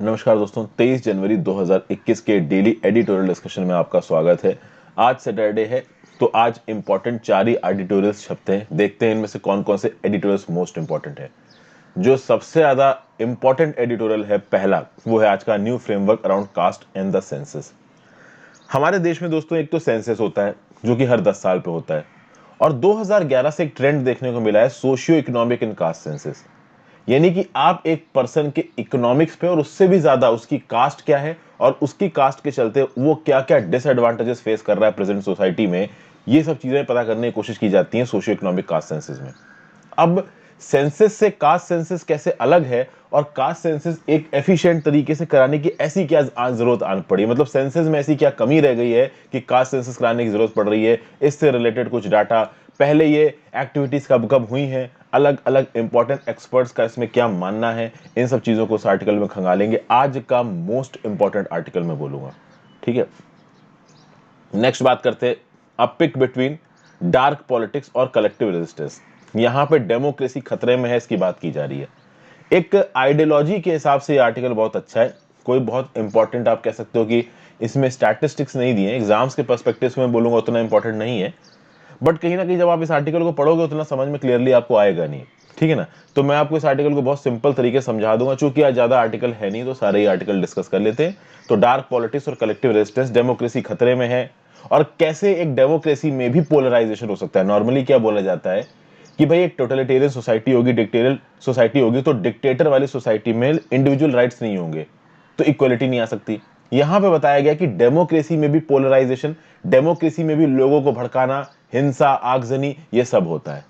नमस्कार दोस्तों, 23 जनवरी 2021 के डेली एडिटोरियल डिस्कशन में आपका स्वागत है। आज सैटरडे है तो आज इंपॉर्टेंट 4 ही एडिटोरियल्स छपते हैं। देखते हैं इनमें से कौन कौन से एडिटोरियल्स मोस्ट इंपॉर्टेंट है। जो सबसे ज्यादा इंपॉर्टेंट एडिटोरियल है पहला, वो है आज का new framework around caste and the census. हमारे देश में दोस्तों एक तो सेंसस होता है जो कि हर 10 साल पे होता है, और 2011 से एक ट्रेंड देखने को मिला है socio economic and caste census. यानी कि आप एक पर्सन के इकोनॉमिक्स पे और उससे भी ज्यादा उसकी कास्ट क्या है और उसकी कास्ट के चलते वो क्या क्या डिसएडवांटेजेस फेस कर रहा है प्रेजेंट सोसाइटी में, ये सब चीजें पता करने की कोशिश की जाती हैं सोशियो इकोनॉमिक कास्ट सेंसस में। अब सेंसस से कास्ट सेंसस कैसे अलग है और कास्ट सेंसस एक एफिशिएंट तरीके से कराने की ऐसी क्या जरूरत आन पड़ी, मतलब सेंसस में ऐसी क्या कमी रह गई है कि कास्ट सेंसस कराने की जरूरत पड़ रही है। इससे रिलेटेड कुछ डाटा, पहले ये एक्टिविटीज कब कब हुई हैं, अलग अलग इंपॉर्टेंट एक्सपर्ट्स का इसमें क्या मानना है, इन सब चीजों को इस आर्टिकल में खंगालेंगे। आज का मोस्ट इंपॉर्टेंट आर्टिकल में बोलूंगा, ठीक है। नेक्स्ट बात करते हैं, अ पिक बिटवीन डार्क पॉलिटिक्स और कलेक्टिव रेजिस्टेंस। यहां पे डेमोक्रेसी खतरे में है, इसकी बात की जा रही है। एक आइडियोलॉजी के हिसाब से ये आर्टिकल बहुत अच्छा है। कोई बहुत इंपॉर्टेंट आप कह सकते हो कि इसमें स्टैटिस्टिक्स नहीं दिए, एग्जाम्स के पर्सपेक्टिव में बोलूंगा उतना इंपॉर्टेंट नहीं है, बट कहीं ना कहीं जब आप इस आर्टिकल को पढ़ोगे उतना समझ में क्लियरली आपको आएगा नहीं, ठीक है ना। तो मैं आपको इस आर्टिकल को बहुत सिंपल तरीके से समझा दूंगा, चूंकि आज ज्यादा आर्टिकल है नहीं तो सारे ही आर्टिकल डिस्कस कर लेते हैं। तो डार्क पॉलिटिक्स और कलेक्टिव रेजिस्टेंस, डेमोक्रेसी खतरे में है, और कैसे एक डेमोक्रेसी में भी पोलराइजेशन हो सकता है। नॉर्मली क्या बोला जाता है कि भाई एक टोटलिटेरियन सोसाइटी होगी, डिक्टेटरियल सोसाइटी होगी, तो डिक्टेटर वाली सोसाइटी में इंडिविजुअल राइट्स नहीं होंगे, तो इक्वलिटी नहीं आ सकती। यहां पे बताया गया कि डेमोक्रेसी में भी पोलराइजेशन, डेमोक्रेसी में भी लोगों को भड़काना, हिंसा, आगजनी, ये सब होता है।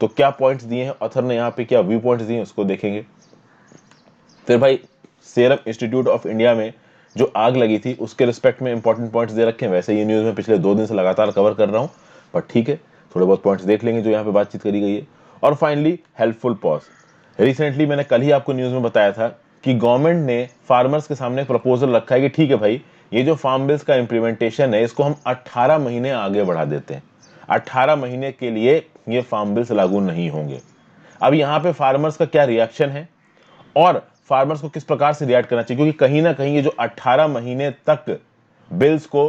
तो क्या पॉइंट्स दिए हैं ऑथर ने, यहां पे क्या व्यू पॉइंट्स दिए हैं उसको देखेंगे। फिर भाई सीरम इंस्टीट्यूट ऑफ इंडिया में जो आग लगी थी उसके रिस्पेक्ट में इंपॉर्टेंट पॉइंट्स दे रखे हैं। वैसे ये न्यूज में पिछले 2 दिन से लगातार कवर कर रहा हूं, पर ठीक है, थोड़े बहुत पॉइंट्स देख लेंगे जो यहाँ पे बातचीत करी गई है। और फाइनली हेल्पफुल पॉज। रिसेंटली मैंने कल ही आपको न्यूज में बताया था कि गवर्नमेंट ने फार्मर्स के सामने प्रपोजल रखा है कि ठीक है भाई, ये जो फार्म बिल्स का इंप्लीमेंटेशन है इसको हम 18 महीने आगे बढ़ा देते हैं। 18 महीने के लिए ये फार्म बिल्स लागू नहीं होंगे। अब यहाँ पे फार्मर्स का क्या रिएक्शन है और फार्मर्स को किस प्रकार से रिएक्ट करना चाहिए, क्योंकि कहीं ना कहीं ये जो 18 महीने तक बिल्स को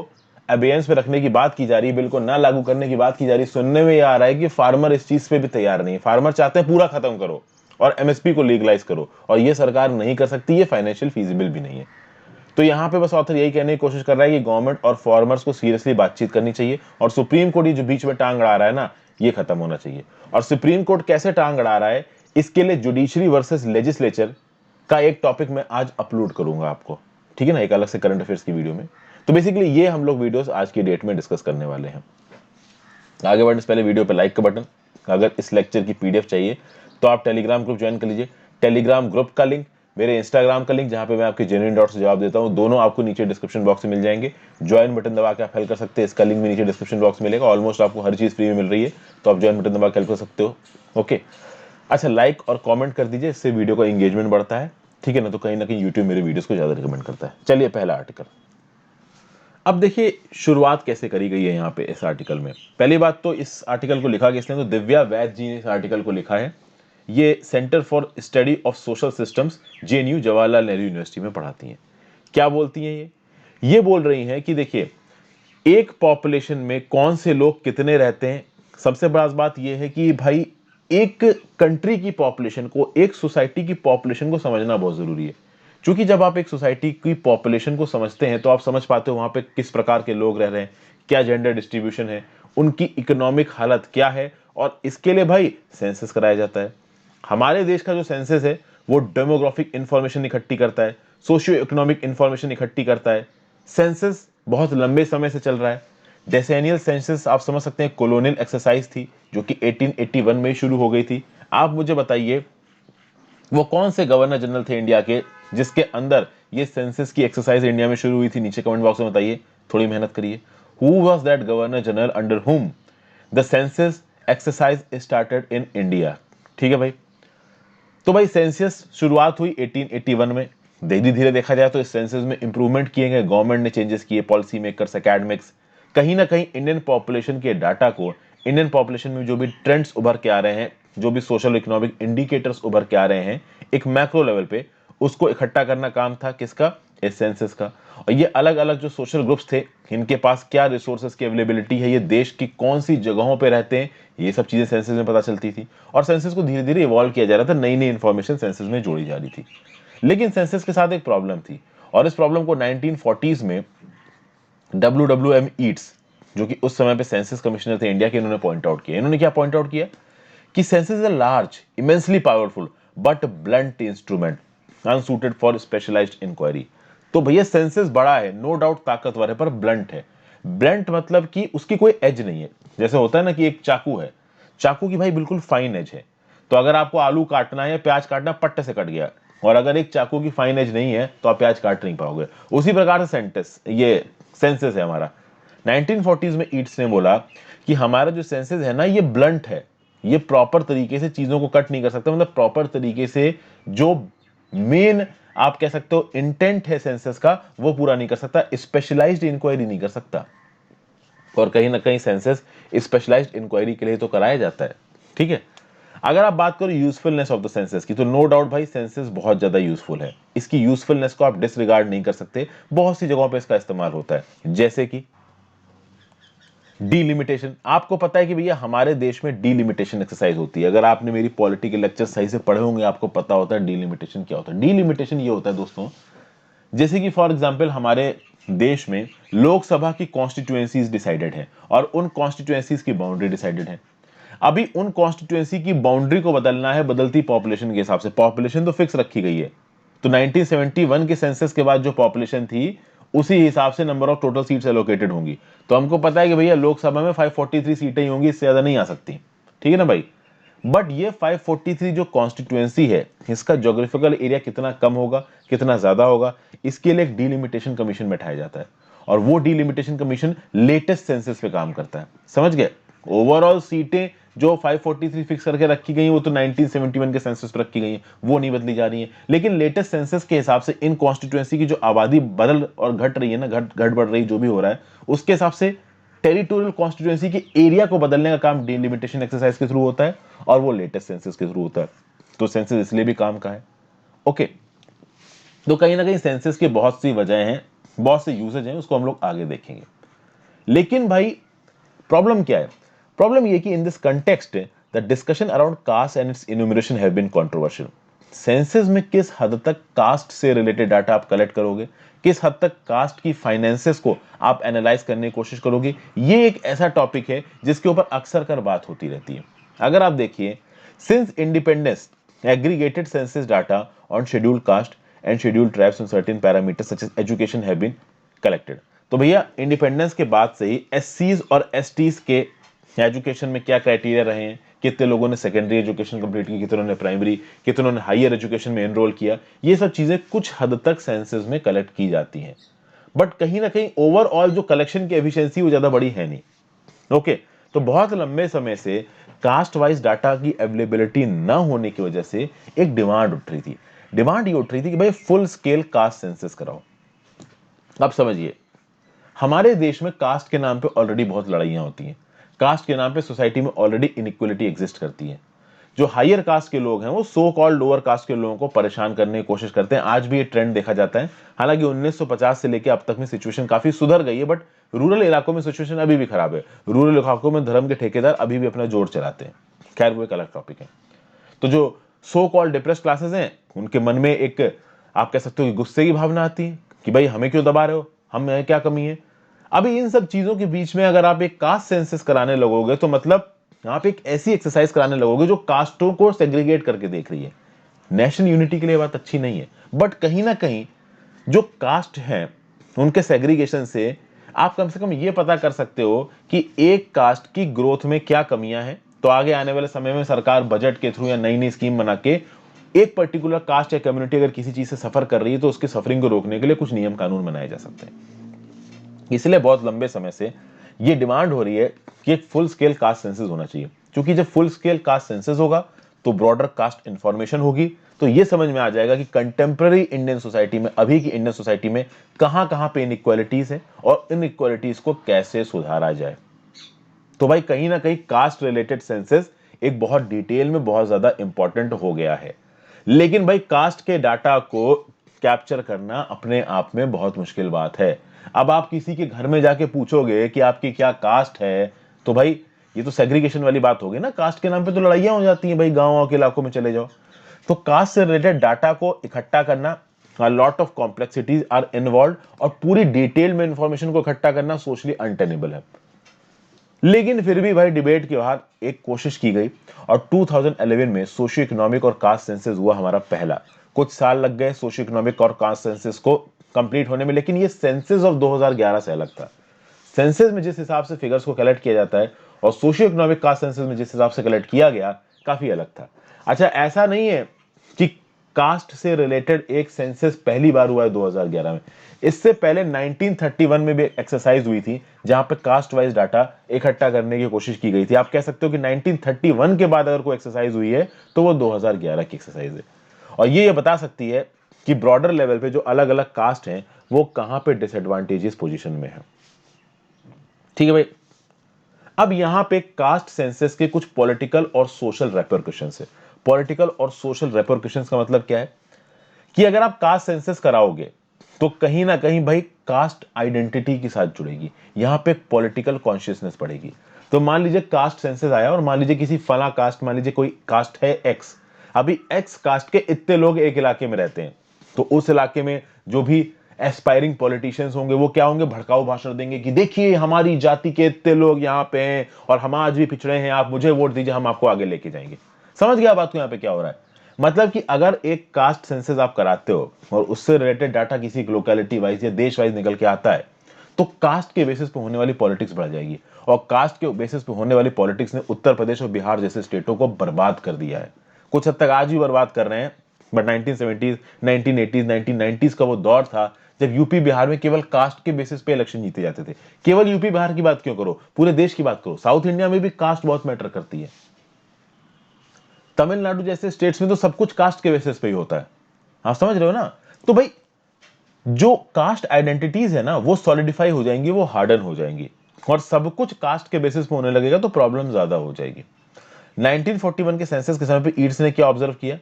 अबेयंस पे रखने की बात की जा रही है, बिल को ना लागू करने की बात की जा रही है, सुनने में ये आ रहा है कि फार्मर इस चीज पे भी तैयार नहीं है। फार्मर चाहते हैं पूरा खत्म करो और एमएसपी को लीगलाइज करो, और ये सरकार नहीं कर सकती, ये फाइनेंशियल फीजिबल भी नहीं है। तो यहाँ पे बस ऑथर यही कहने की कोशिश कर रहा है कि गवर्नमेंट और फार्मर्स को सीरियसली बातचीत करनी चाहिए, और सुप्रीम कोर्ट ये जो बीच में टांग अड़ा रहा है ना, ये खत्म होना चाहिए। और सुप्रीम कोर्ट कैसे टांग अड़ा रहा है, इसके लिए जुडिशरी वर्सेस लेजिस्लेचर का एक टॉपिक मैं आज अपलोड करूंगा आपको, ठीक है ना, एक अलग से करंट अफेयर्स की वीडियो में। तो बेसिकली ये हम लोग वीडियोस आज की डेट में डिस्कस करने वाले हैं। आगे बढ़ने से पहले वीडियो पे लाइक का बटन, अगर इस लेक्चर की पीडीएफ चाहिए तो आप टेलीग्राम ग्रुप ज्वाइन कर लीजिए। टेलीग्राम ग्रुप का लिंक, मेरे इंस्टाग्राम का लिंक जहां पे मैं आपके जेन्युइन डाउट्स जवाब देता हूं, दोनों आपको नीचे डिस्क्रिप्शन बॉक्स में मिल जाएंगे। ज्वाइन बटन दबा के आप हेल्प कर सकते हैं, इसका लिंक भी नीचे डिस्क्रिप्शन बॉक्स में मिलेगा। ऑलमोस्ट आपको हर चीज फ्री में मिल रही है, तो आप ज्वाइन बटन दबा के हेल्प कर सकते हो। ओके, अच्छा, लाइक और कमेंट कर दीजिए, इससे वीडियो का एंगेजमेंट बढ़ता है, ठीक है ना। तो कहीं ना कहीं यूट्यूब मेरे वीडियोस को ज्यादा रिकमेंड करता है। चलिए पहला आर्टिकल। अब देखिए शुरुआत कैसे करी गई है यहाँ पे इस आर्टिकल में। पहली बात तो इस आर्टिकल को लिखा किसने, तो दिव्या वैद जी ने इस आर्टिकल को लिखा है। ये centre for study of social systems, JNU Jawaharlal Nehru university में पढ़ाती हैं। क्या बोलती हैं ये बोल रही हैं कि देखिए, एक पॉपुलेशन में कौन से लोग कितने रहते हैं। सबसे बड़ा बात यह है कि भाई एक कंट्री की पॉपुलेशन को, एक सोसाइटी की पॉपुलेशन को समझना बहुत जरूरी है। क्योंकि जब आप एक सोसाइटी की पॉपुलेशन को समझते हैं तो आप समझ पाते हो वहां पे किस प्रकार के लोग रह रहे हैं, क्या जेंडर डिस्ट्रीब्यूशन है, उनकी इकोनॉमिक हालत क्या है, और इसके लिए भाई सेंसस कराया जाता है। हमारे देश का जो सेंसस है वो डेमोग्राफिक इंफॉर्मेशन इकट्ठी करता है, सोशियो इकोनॉमिक इंफॉर्मेशन इकट्ठी करता है। सेंसस बहुत लंबे समय से चल रहा है। डेसेनियल सेंसस आप समझ सकते हैं कॉलोनियल एक्सरसाइज थी जो कि 1881 में शुरू हो गई थी। आप मुझे बताइए वो कौन से गवर्नर जनरल थे इंडिया के जिसके अंदर ये सेंसस की एक्सरसाइज इंडिया में शुरू हुई थी, नीचे कमेंट बॉक्स में बताइए, थोड़ी मेहनत करिए। Who was that governor general under whom the census exercise started in India. ठीक है भाई, तो भाई सेंसस शुरुआत हुई 1881 में। धीरे धीरे देखा जाए तो इस सेंसस में इंप्रूवमेंट किए गए, गवर्नमेंट ने चेंजेस किए, पॉलिसी मेकर्स, एकेडमिक्स, कहीं ना कहीं इंडियन पॉपुलेशन के डाटा को, इंडियन पॉपुलेशन में जो भी ट्रेंड्स उभर के आ रहे हैं, जो भी सोशल इकोनॉमिक इंडिकेटर्स उभर के आ रहे हैं एक मैक्रो लेवल पे, उसको इकट्ठा करना काम था किसका, इस सेंसस का। और ये अलग अलग जो सोशल ग्रुप्स थे, इनके पास क्या रिसोर्सेज की अवेलेबिलिटी है, ये देश की कौन सी जगहों पे रहते हैं, ये सब चीजें सेंसस में पता चलती थी। और सेंसस को धीरे धीरे इवॉल्व किया जा रहा था, नई नई इंफॉर्मेशन सेंसस में जोड़ी जा रही थी। लेकिन सेंसस के साथ एक प्रॉब्लम थी, और इस प्रॉब्लम को 1940s में WWM ईट्स, जो कि उस समय पे सेंसस कमिश्नर थे इंडिया के, इन्होंने पॉइंट आउट किया। इन्होंने क्या पॉइंट आउट किया कि census is a large, immensely powerful but blunt instrument unsuited for specialized inquiry. तो भैया सेंसस बड़ा है, नो डाउट ताकतवर है, पर ब्लंट है। ब्लंट मतलब कि उसकी कोई एज नहीं है। जैसे होता है ना कि एक चाकू है, चाकू की भाई बिल्कुल फाइन एज है। तो अगर आपको आलू काटना है या प्याज काटना, पट्टे से कट गया। और अगर एक चाकू की फाइन एज नहीं है तो आप प्याज काट नहीं पाओगे। उसी प्रकार से सेंसस है हमारा। 1940s में ईट्स ने बोला कि हमारा जो सेंसस है ना, ये ब्लंट है, ये प्रॉपर तरीके से चीजों को कट नहीं कर सकता, मतलब प्रॉपर तरीके से जो मेन आप कह सकते हो इंटेंट है सेंसस का, वो पूरा नहीं कर सकता, स्पेशलाइज्ड इंक्वायरी नहीं कर सकता। और कहीं ना कहीं सेंसस स्पेशलाइज्ड इंक्वायरी के लिए तो कराया जाता है, ठीक है। अगर आप बात करो यूजफुलनेस ऑफ द सेंसस की, तो नो डाउट भाई सेंसस बहुत ज्यादा यूजफुल है। इसकी यूजफुलनेस को आप डिसरिगार्ड नहीं कर सकते, बहुत सी जगहों पे इसका इस्तेमाल होता है। जैसे कि डीलिमिटेशन, आपको पता है कि भैया हमारे देश में डीलिमिटेशन एक्सरसाइज होती है। अगर आपने मेरी पॉलिटी के लेक्चर सही से पढ़े होंगे, आपको पता होता है डीलिमिटेशन क्या होता है। डीलिमिटेशन ये होता है दोस्तों, जैसे कि फॉर एग्जांपल हमारे देश में लोकसभा की कॉन्स्टिट्यूएंसीज डिसाइडेड है और उन कॉन्स्टिट्यूएंसीज की बाउंड्री डिसाइडेड है। अभी उन कॉन्स्टिट्यूएंसी की बाउंड्री को बदलना है बदलती पॉपुलेशन के हिसाब से। पॉपुलेशन तो फिक्स रखी गई है, तो 1971 के सेंसस के बाद जो पॉपुलेशन थी, उसी हिसाब से number of total seats allocated होंगी। तो हमको पता है कि भैया लोकसभा में 543 सीटें ही होंगी, इससे ज्यादा नहीं आ सकती, ठीक है ना भाई। बट ये 543 जो कॉन्स्टिट्यूएंसी है, इसका ज्योग्राफिकल एरिया कितना कम होगा, कितना ज्यादा होगा, इसके लिए एक डीलिमिटेशन कमीशन बैठाया जाता है। और वो डीलिमिटेशन कमीशन लेटेस्ट सेंसस पे काम करता है, समझ गए। ओवरऑल सीटें जो 543 फिक्स करके रखी गई वो तो 1971 के सेंसस पर रखी गई हैं, वो नहीं बदली जा रही हैं। लेकिन लेटेस्ट सेंसस के हिसाब से इन कॉन्स्टिट्यूएंसी की जो आबादी बदल और घट रही है ना, घट बढ़ रही, जो भी हो रहा है, उसके हिसाब से टेरिटोरियल कॉन्स्टिट्यूएंसी के एरिया को बदलने का काम डीलिमिटेशन एक्सरसाइज के थ्रू होता है, और वो लेटेस्ट सेंसस के थ्रू होता है। तो सेंसस इसलिए भी काम का है, ओके। तो कहीं ना कहीं सेंसस की बहुत सी वजह हैं, बहुत से यूजेज हैं, उसको हम लोग आगे देखेंगे। लेकिन भाई प्रॉब्लम क्या है? प्रॉब्लम ये कि in this context the discussion around caste and its enumeration have been controversial. Census में किस हद तक कास्ट से रिलेटेड डाटा आप कलेक्ट करोगे, किस हद तक कास्ट की फाइनेंसेस को आप एनालाइज करने की कोशिश करोगे, ये एक ऐसा टॉपिक है जिसके ऊपर अक्सर कर बात होती रहती है। अगर आप देखिए, since independence aggregated census data on scheduled caste and scheduled tribes on certain parameters such as education have been collected. तो भैया इंडिपेंडेंस के बाद से ही एससीज और एसटीज के एजुकेशन में क्या क्राइटेरिया रहे हैं, कितने लोगों ने सेकेंडरी एजुकेशन कंप्लीट की, कितनों ने प्राइमरी, कितनों ने हायर एजुकेशन में एनरोल किया, ये सब चीजें कुछ हद तक सेंसस में कलेक्ट की जाती हैं। बट कहीं ना कहीं ओवरऑल जो कलेक्शन की एफिशिएंसी वो ज्यादा बड़ी है नहीं, ओके। तो बहुत लंबे समय से कास्ट वाइज डाटा की अवेलेबिलिटी ना होने की वजह से एक डिमांड उठ रही थी। डिमांड ये उठ रही थी कि भाई फुल स्केल कास्ट सेंसस कराओ। अब समझिए, हमारे देश में कास्ट के नाम पे ऑलरेडी बहुत लड़ाइयां होती हैं। कास्ट के नाम पे सोसाइटी में ऑलरेडी इनइक्वलिटी एग्जिस्ट करती है। जो हायर कास्ट के लोग हैं वो सो कॉल्ड लोअर कास्ट के लोगों को परेशान करने की कोशिश करते हैं। आज भी ये ट्रेंड देखा जाता है। हालांकि 1950 से लेकर अब तक में सिचुएशन काफी सुधर गई है, बट रूरल इलाकों में सिचुएशन अभी भी खराब है। रूरल इलाकों में धर्म के ठेकेदार अभी भी अपना जोर चलाते हैं। खैर वो एक अलग टॉपिक है। तो जो सो कॉल्ड डिप्रेस्ड क्लासेस हैं, उनके मन में एक आप कह सकते हो कि गुस्से की भावना आती है कि भाई हमें क्यों दबा रहे हो, हमें क्या कमी है। अभी इन सब चीजों के बीच में अगर आप एक कास्ट सेंसस कराने लगोगे, तो मतलब आप एक ऐसी एक्सरसाइज कराने लगोगे जो कास्टों को सेग्रीगेट करके देख रही है। नेशनल यूनिटी के लिए बात अच्छी नहीं है, बट कहीं ना कहीं जो कास्ट है उनके सेग्रीगेशन से आप कम से कम ये पता कर सकते हो कि एक कास्ट की ग्रोथ में क्या कमियां हैं। तो आगे आने वाले समय में सरकार बजट के थ्रू या नई नई स्कीम बना के एक पर्टिकुलर कास्ट या कम्युनिटी अगर किसी चीज से सफर कर रही है, तो उसकी सफरिंग को रोकने के लिए कुछ नियम कानून बनाए जा सकते हैं। इसलिए बहुत लंबे समय से ये डिमांड हो रही है कि एक फुल स्केल कास्ट सेंसस होना चाहिए। क्योंकि जब फुल स्केल कास्ट सेंसस होगा तो ब्रॉडर कास्ट इंफॉर्मेशन होगी, तो ये समझ में आ जाएगा कि कंटेम्प्रेरी इंडियन सोसाइटी में, अभी की इंडियन सोसाइटी में कहां कहां पे इनइक्वालिटीज है और इन इक्वालिटीज को कैसे सुधारा जाए। तो भाई कहीं ना कहीं कास्ट रिलेटेड सेंसस एक बहुत डिटेल में बहुत ज्यादा इंपॉर्टेंट हो गया है। लेकिन भाई कास्ट के डाटा को कैप्चर करना अपने आप में बहुत मुश्किल बात है। अब आप किसी के घर में जाके पूछोगे कि आपकी क्या कास्ट है, तो भाई ये तो सेग्रीगेशन वाली बात होगी ना, कास्ट के नाम पे तो लड़ाइयां हो जाती हैं भाई, गांव के इलाकों में चले जाओ। तो कास्ट से रिलेटेड डाटा को इकट्ठा करना, lot of complexities are involve, और पूरी डिटेल में इंफॉर्मेशन को इकट्ठा करना सोशली अनटेनेबल है। लेकिन फिर भी भाई डिबेट के बाद एक कोशिश की गई, और 2011 में सोशियो इकोनॉमिक और कास्ट सेंसस हुआ हमारा पहला। कुछ साल लग गए सोशियो इकोनॉमिक और कास्ट सेंसस को कंप्लीट होने में, लेकिन ये सेंसस ऑफ 2011 से अलग था। सेंसस में जिस हिसाब से फिगर्स को कलेक्ट किया जाता है और सोशियो इकोनॉमिक कास्ट सेंसस में जिस हिसाब से कलेक्ट किया गया, काफी अलग था। अच्छा, ऐसा नहीं है कि कास्ट से रिलेटेड एक सेंसस पहली बार हुआ है 2011 में। इससे पहले 1931 में भी एक्सरसाइज हुई थी जहां पे कास्ट वाइज डाटा इकट्ठा करने की कोशिश की गई थी। आप कह सकते हो कि 1931 के बाद अगर कोई एक्सरसाइज हुई है तो वो 2011 की एक्सरसाइज है, और ये बता सकती है कि ब्रॉडर लेवल पे जो अलग अलग कास्ट हैं वो कहां पे डिसएडवांटेजेस पोजीशन में है। ठीक है भाई, अब यहां पे कास्ट सेंसस के कुछ पॉलिटिकल और सोशल रेपरकशंस है। पॉलिटिकल और सोशल रेपरकशंस का मतलब क्या है कि अगर आप कास्ट सेंसस कराओगे तो कहीं ना कहीं भाई कास्ट आइडेंटिटी के साथ जुड़ेगी, यहां पे पॉलिटिकल कॉन्शियसनेस पड़ेगी। तो मान लीजिए कास्ट सेंसस आया और मान लीजिए किसी फला कास्ट, मान लीजिए कोई कास्ट है एक्स, अभी एक्स कास्ट के इतने लोग एक इलाके में रहते हैं, तो उस इलाके में जो भी एस्पायरिंग पॉलिटिशियंस होंगे वो क्या होंगे, भड़काऊ भाषण देंगे कि देखिए हमारी जाति के इतने लोग यहाँ पे हैं और हम आज भी पिछड़े हैं, आप मुझे वोट दीजिए, हम आपको आगे लेके जाएंगे। समझ गया बात को यहाँ पे क्या हो रहा है? मतलब कि अगर एक कास्ट सेंसस आप कराते हो और उससे रिलेटेड डाटा किसी लोकेलिटी वाइज या देश वाइज निकल के आता है, तो कास्ट के बेसिस पे होने वाली पॉलिटिक्स बढ़ जाएगी, और कास्ट के बेसिस पे होने वाली पॉलिटिक्स ने उत्तर प्रदेश और बिहार जैसे स्टेटों को बर्बाद कर दिया है। कुछ हद तक आज भी बर्बाद कर रहे हैं, बट 1970s 1980s 1990s का वो दौर था जब यूपी बिहार में केवल कास्ट के बेसिस पे इलेक्शन जीते जाते थे। केवल यूपी बिहार की बात क्यों करो, पूरे देश की बात करो, साउथ इंडिया में भी कास्ट बहुत मैटर करती है। तमिलनाडु जैसे स्टेट्स में तो सब कुछ कास्ट के बेसिस पे ही होता है। आप समझ रहे हो ना? तो भाई जो कास्ट आइडेंटिटीज है ना वो सॉलिडिफाई हो जाएंगी, वो हार्डन हो जाएंगी, और सब कुछ कास्ट के बेसिस पे होने लगेगा तो प्रॉब्लम ज्यादा हो जाएगी। 1941 के सेंसस के समय पे ईड्स ने क्या ऑब्जर्व किया?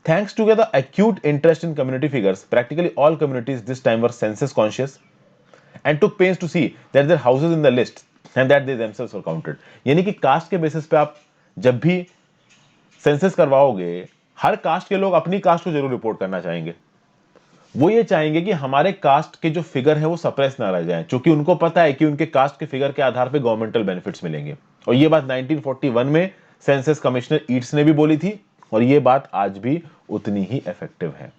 Thanks to the acute interest in community figures, practically all communities this time were census conscious and took pains to see that their houses in the list and that they themselves were counted। यानी कि cast के basis पे आप जब भी census करवाओगे, हर cast के लोग अपनी कास्ट को जरूर रिपोर्ट करना चाहेंगे। वो ये चाहेंगे कि हमारे कास्ट के जो फिगर है वो सप्रेस ना रह जाए, क्योंकि उनको पता है कि उनके कास्ट के फिगर के आधार पे गवर्नमेंटल बेनिफिट्स मिलेंगे। और ये बात 1941 में सेंसस कमिश्नर ईड्स ने भी बोली थी, और ये बात आज भी उतनी ही इफेक्टिव है।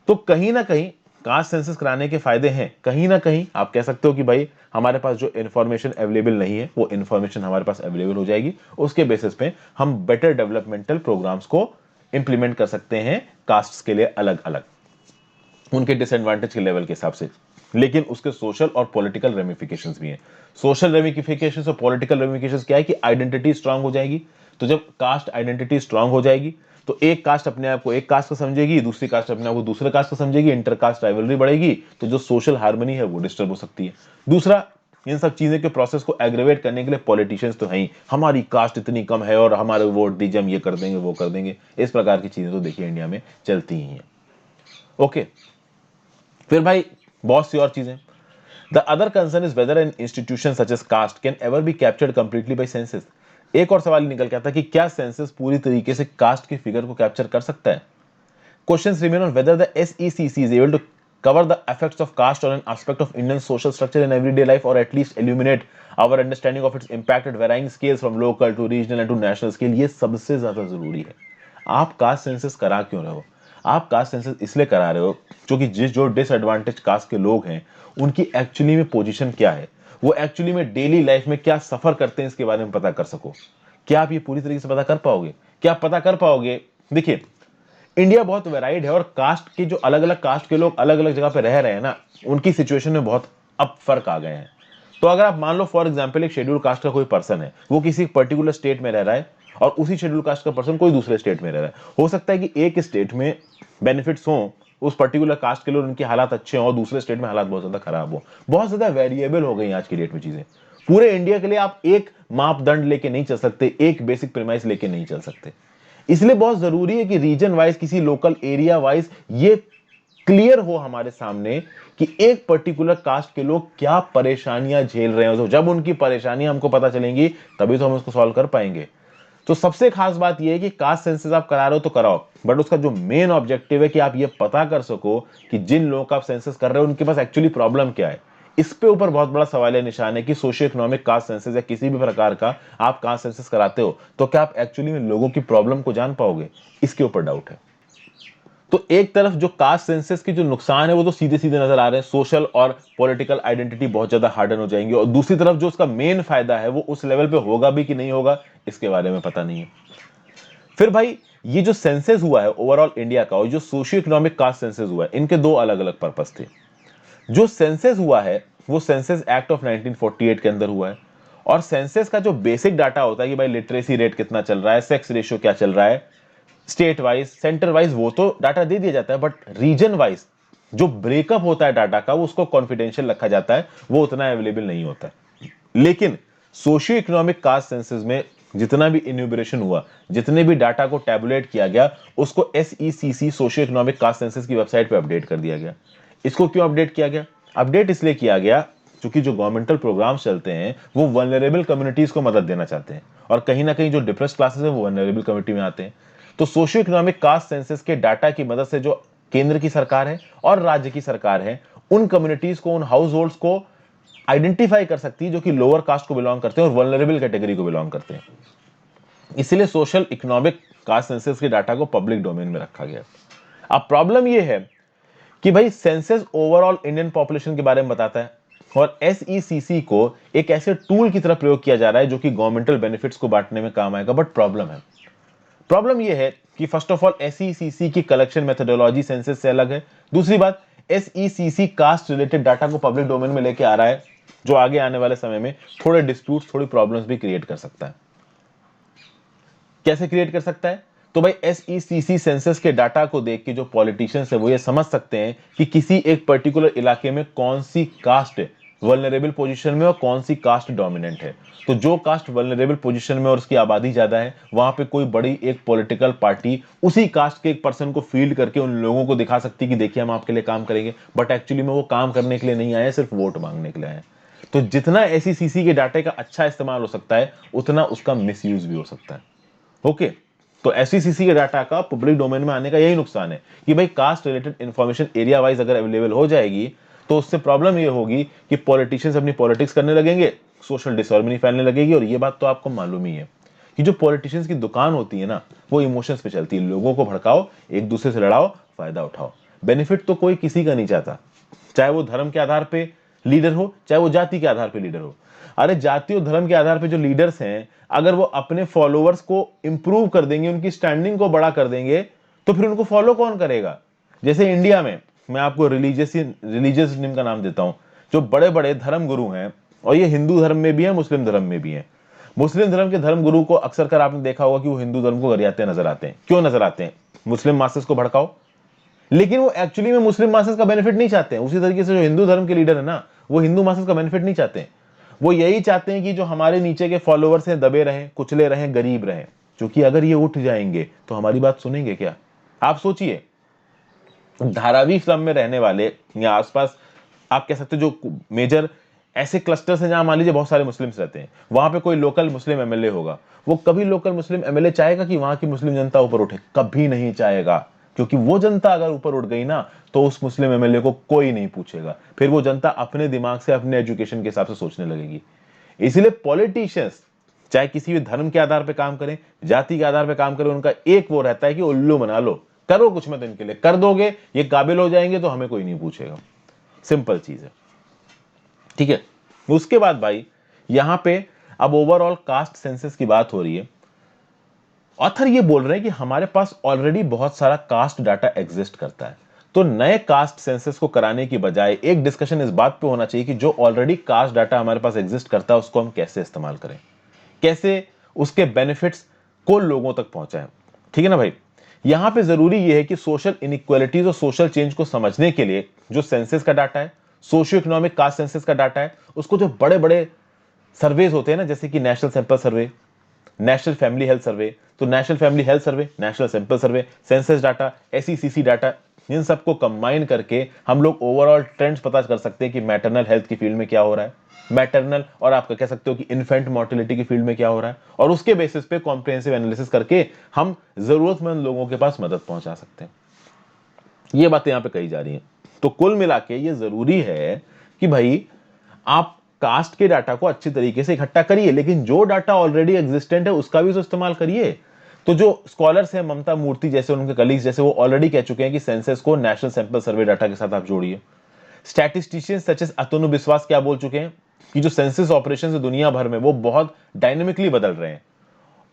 तो कहीं ना कहीं कास्ट सेंसस कराने के फायदे हैं, कहीं ना कहीं आप कह सकते हो कि भाई हमारे पास जो इन्फॉर्मेशन अवेलेबल नहीं है वो इन्फॉर्मेशन हमारे पास अवेलेबल हो जाएगी, उसके बेसिस पे हम बेटर डेवलपमेंटल प्रोग्राम्स को इंप्लीमेंट कर सकते हैं कास्ट्स के लिए अलग अलग, उनके डिसएडवांटेज के लेवल के हिसाब से। लेकिन उसके सोशल और पॉलिटिकल रेमिफिकेशंस भी हैं। सोशल रेमिफिकेशंस और पॉलिटिकल रेमिफिकेशंस क्या है कि आइडेंटिटी स्ट्रांग हो जाएगी। तो जब कास्ट आइडेंटिटी स्ट्रांग हो जाएगी तो एक कास्ट अपने आप को एक कास्ट का समझेगी, दूसरी कास्ट अपने आप को दूसरे कास्ट का समझेगी, इंटरकास्ट राइवलरी बढ़ेगी, तो जो सोशल हार्मनी है वो डिस्टर्ब हो सकती है। दूसरा, इन सब चीजें के प्रोसेस को एग्रेवेट करने के लिए पॉलिटिशियंस तो हैं ही, हमारी कास्ट इतनी कम है और हमारे वोट दीजिए, हम ये कर देंगे वो कर देंगे, इस प्रकार की चीजें तो देखिए इंडिया में चलती ही हैं। ओके, फिर भाई बहुत सी और चीजें। The other concern is whether an institution such as caste can ever be captured completely by census. एक और सवाल निकल के आता है कि क्या सेंसस पूरी तरीके से कास्ट के फिगर को कैप्चर कर सकता है? Questions remain on whether the SECC is able to cover the effects of caste on an aspect of Indian social structure in everyday life, or at least illuminate our understanding of its impact at varying scales from local to regional and to national scale। ये सबसे ज्यादा जरूरी है। आप caste census करा क्यों रहे हो? आप कास्ट सेंसस इसलिए करा रहे हो क्योंकि जो डिसएडवांटेज कास्ट के लोग हैं उनकी एक्चुअली में पोजीशन क्या है, वो एक्चुअली में डेली लाइफ में क्या सफर करते हैं, इसके बारे में पता कर सको। क्या आप ये पूरी तरीके से पता कर पाओगे? क्या आप पता कर पाओगे? देखिए, इंडिया बहुत वेराइड है, और कास्ट के जो अलग अलग कास्ट के लोग अलग अलग जगह पे रह रहे हैं ना, उनकी सिचुएशन में बहुत अब फर्क आ गए हैं। तो अगर आप मान लो फॉर एग्जांपल एक शेड्यूल कास्ट का कोई पर्सन है, वो किसी पर्टिकुलर स्टेट में रह रहा है, और उसी शेड्यूल कास्ट का पर्सन कोई दूसरे स्टेट में रह रहा है, हो सकता है कि एक स्टेट में बेनिफिट्स हो उस पर्टिकुलर कास्ट के लिए, उनके हालात अच्छे हों, और दूसरे स्टेट में हालात बहुत ज्यादा खराब हो। बहुत ज्यादा वेरिएबल हो गई आज की डेट में चीजें। पूरे इंडिया के लिए आप एक मापदंड लेके नहीं चल सकते, एक बेसिक प्रीमाइस लेके नहीं चल सकते। इसलिए बहुत जरूरी है कि रीजन वाइज, किसी लोकल एरिया वाइज ये क्लियर हो हमारे सामने कि एक पर्टिकुलर कास्ट के लोग क्या परेशानियां झेल रहे हैं। तो जब उनकी परेशानियां हमको पता चलेंगी तभी तो हम उसको सॉल्व कर पाएंगे। तो सबसे खास बात यह है कि कास्ट सेंसस आप करा रहे हो तो कराओ, बट उसका जो मेन ऑब्जेक्टिव है कि आप ये पता कर सको कि जिन लोगों का आप सेंसस कर रहे हो उनके पास एक्चुअली प्रॉब्लम क्या है। इस पे ऊपर बहुत बड़ा सवाल है, निशान है कि सोशियो इकोनॉमिक कास्ट सेंसस या किसी भी प्रकार का आप कास्ट सेंसस कराते हो तो क्या आप एक्चुअली में लोगों की प्रॉब्लम को जान पाओगे, इसके ऊपर डाउट है। तो एक तरफ जो कास्ट सेंसस के जो नुकसान है वो तो सीधे सीधे नजर आ रहे हैं, सोशल और पॉलिटिकल आइडेंटिटी बहुत ज्यादा हार्डन हो जाएंगी, और दूसरी तरफ जो उसका मेन फायदा है वो उस लेवल पे होगा भी कि नहीं होगा इसके बारे में पता नहीं है। फिर भाई ये जो सेंसस हुआ है ओवरऑल इंडिया का और जो सोशियो इकोनॉमिक कास्ट सेंसस हुआ है, इनके दो अलग अलग पर्पस थे। जो सेंसस हुआ है वो सेंसस एक्ट ऑफ 1948 के अंदर हुआ है, और सेंसस का जो बेसिक डाटा होता है कि भाई लिटरेसी रेट कितना चल रहा है, सेक्स रेशियो क्या चल रहा है, स्टेट वाइज सेंटर वाइज, वो तो डाटा दे दिया जाता है, बट रीजन वाइज जो ब्रेकअप होता है डाटा का वो उसको कॉन्फिडेंशियल रखा जाता है, वो उतना अवेलेबल नहीं होता है। लेकिन सोशियो इकोनॉमिक कास्ट सेंसस में जितना भी इन्यूमरेशन हुआ, जितने भी डाटा को टैबुलेट किया गया, उसको SECC socio economic caste census की वेबसाइट पे अपडेट कर दिया गया। इसको क्यों अपडेट किया गया? अपडेट इसलिए किया गया क्योंकि जो गवर्नमेंटल प्रोग्राम्स चलते हैं वो वल्नरेबल कम्युनिटीज को मदद देना चाहते हैं, और कहीं ना कहीं जो डिप्रेस क्लासेस है वो वल्नरेबल कम्युनिटी में आते हैं। तो सोशियो इकोनॉमिक कास्ट सेंसस के डाटा की मदद से जो केंद्र की सरकार है और राज्य की सरकार है उन कम्युनिटीज को, उन हाउस होल्ड्स को आइडेंटिफाई कर सकती है जो कि लोअर कास्ट को बिलोंग करते हैं और वल्नरेबल कैटेगरी को बिलोंग करते हैं। इसलिए सोशल इकोनॉमिक कास्ट सेंसस के डाटा को पब्लिक डोमेन में रखा गया। अब प्रॉब्लम यह है कि भाई सेंसस ओवरऑल इंडियन पॉपुलेशन के बारे में बताता है, और SECC को एक ऐसे टूल की तरह प्रयोग किया जा रहा है जो कि गवर्नमेंटल बेनिफिट्स को बांटने में काम आएगा। बट प्रॉब्लम यह है कि फर्स्ट ऑफ ऑल SECC की कलेक्शन मेथोडोलॉजी सेंसस से अलग है। दूसरी बात, SECC कास्ट रिलेटेड डाटा को पब्लिक डोमेन में लेके आ रहा है, जो आगे आने वाले समय में थोड़े डिस्प्यूट्स, थोड़ी प्रॉब्लम्स भी क्रिएट कर सकता है। कैसे क्रिएट कर सकता है? तो भाई SECC सेंसस के डाटा को देख के जो पॉलिटिशियंस है वो ये समझ सकते हैं कि किसी एक पर्टिकुलर इलाके में कौन सी कास्ट वल्नरेबल पोजीशन में और कौन सी कास्ट डोमिनेंट है। तो जो कास्ट वल्नरेबल पोजीशन में और उसकी आबादी ज्यादा है, वहां पे कोई बड़ी एक पॉलिटिकल पार्टी उसी कास्ट के एक पर्सन को फील्ड करके उन लोगों को दिखा सकती है कि देखिए हम आपके लिए काम करेंगे, बट एक्चुअली में वो काम करने के लिए नहीं आए, सिर्फ वोट मांगने के लिए आए। तो जितना SECC के डाटे का अच्छा इस्तेमाल हो सकता है उतना उसका मिसयूज भी हो सकता है। ओके, तो SECC के डाटा का पब्लिक डोमेन में आने का यही नुकसान है कि भाई caste related information area wise अगर अवेलेबल हो जाएगी तो उससे प्रॉब्लम ये होगी कि पॉलिटिशियंस अपनी पॉलिटिक्स करने लगेंगे, सोशल डिसहार्मनी फैलने लगेगी, और ये बात तो आपको मालूम ही है कि जो पॉलिटिशियंस की दुकान होती है ना वो इमोशंस पे चलती है। लोगों को भड़काओ, एक दूसरे से लड़ाओ, फायदा उठाओ। बेनिफिट तो कोई किसी का नहीं चाहता, चाहे वो धर्म के आधार पे लीडर हो, चाहे वो जाति के आधार पे लीडर हो। अरे जाति और धर्म के आधार पे जो लीडर्स हैं, अगर वो अपने फॉलोअर्स को इंप्रूव कर देंगे, उनकी स्टैंडिंग को बड़ा कर देंगे, तो फिर उनको फॉलो कौन करेगा? जैसे इंडिया में मैं आपको रिलीजियस का नाम देता हूं, जो बड़े बड़े धर्म गुरु हैं, और ये हिंदू धर्म में भी है, मुस्लिम धर्म में भी है। मुस्लिम धर्म के धर्म गुरु को अक्सर कर आपने देखा होगा कि वो हिंदू धर्म को गरियाते नजर आते हैं। क्यों नजर आते हैं? मुस्लिम मासेस को भड़काओ, लेकिन वो एक्चुअली में मुस्लिम मासेस का बेनिफिट नहीं चाहते हैं। उसी तरीके से जो हिंदू धर्म के लीडर है ना, वो हिंदू मासेस का बेनिफिट नहीं चाहते हैं। वो यही चाहते हैं कि जो हमारे नीचे के फॉलोअर्स हैं दबे रहें, कुचले रहें, गरीब रहें, क्योंकि अगर ये उठ जाएंगे तो हमारी बात सुनेंगे क्या? आप सोचिए, धारावी स्लम में रहने वाले या आसपास आप कह सकते जो मेजर ऐसे क्लस्टर्स हैं जहां मान लीजिए बहुत सारे मुस्लिम्स रहते हैं, वहां पे कोई लोकल मुस्लिम MLA होगा, वो कभी लोकल मुस्लिम MLA चाहेगा कि वहां की मुस्लिम जनता ऊपर उठे? कभी नहीं चाहेगा, क्योंकि वो जनता अगर ऊपर उठ गई ना तो उस मुस्लिम MLA को कोई नहीं पूछेगा, फिर वो जनता अपने दिमाग से, अपने एजुकेशन के हिसाब से सोचने लगेगी। इसीलिए पॉलिटिशियंस चाहे किसी भी धर्म के आधार पर काम करें, जाति के आधार पर काम करें, उनका एक वो रहता है कि उल्लू बना लो, करो कुछ मत इनके लिए, कर दोगे ये काबिल हो जाएंगे तो हमें कोई नहीं पूछेगा। सिंपल चीज है, ठीक है। उसके बाद भाई यहां पे अब ओवरऑल कास्ट सेंसस की बात हो रही है। ऑथर ये बोल रहे हैं कि हमारे पास ऑलरेडी बहुत सारा कास्ट डाटा एग्जिस्ट करता है, तो नए कास्ट सेंसस को कराने की बजाय एक डिस्कशन इस बात पे होना चाहिए कि जो ऑलरेडी कास्ट डाटा हमारे पास एग्जिस्ट करता है उसको हम कैसे इस्तेमाल करें, कैसे उसके बेनिफिट्स को लोगों तक पहुंचाएं। ठीक है ना भाई? यहां पे जरूरी यह है कि सोशल इनइक्वालिटीज और सोशल चेंज को समझने के लिए जो सेंसस का डाटा है, सोशियो इकोनॉमिक कास्ट सेंसस का डाटा है, उसको जो बड़े बड़े सर्वेज होते हैं ना, जैसे कि national sample survey, national family health survey, तो national family health survey, national sample survey, census data, SECC data, इन सबको कंबाइन करके हम लोग ओवरऑल ट्रेंड्स पता कर सकते हैं कि मैटरनल हेल्थ की फील्ड में क्या हो रहा है, मैटरनल और आपका कह सकते हो कि इन्फेंट मोर्टेलिटी की फील्ड में क्या हो रहा है, और उसके बेसिस पे कॉम्प्रिहेंसिव एनालिसिस करके हम जरूरतमंद लोगों के पास मदद पहुंचा सकते हैं। ये बातें यहां पे कही जा रही हैं। तो कुल मिला के ये जरूरी है कि भाई आप कास्ट के डाटा को अच्छी तरीके से इकट्ठा करिए, लेकिन जो डाटा ऑलरेडी एग्जिस्टेंट है उसका भी तो इस्तेमाल करिए। तो जो स्कॉलर्स हैं, ममता मूर्ति जैसे, उनके कलीग्स जैसे, वो ऑलरेडी कह चुके हैं कि सेंसस को नेशनल सैंपल सर्वे डाटा के साथ आप जोड़िए। स्टैटिस्टिशियंस सच एज अतनु विश्वास क्या बोल चुके हैं कि जो सेंसस ऑपरेशन दुनिया भर में वो बहुत डायनेमिकली बदल रहे हैं,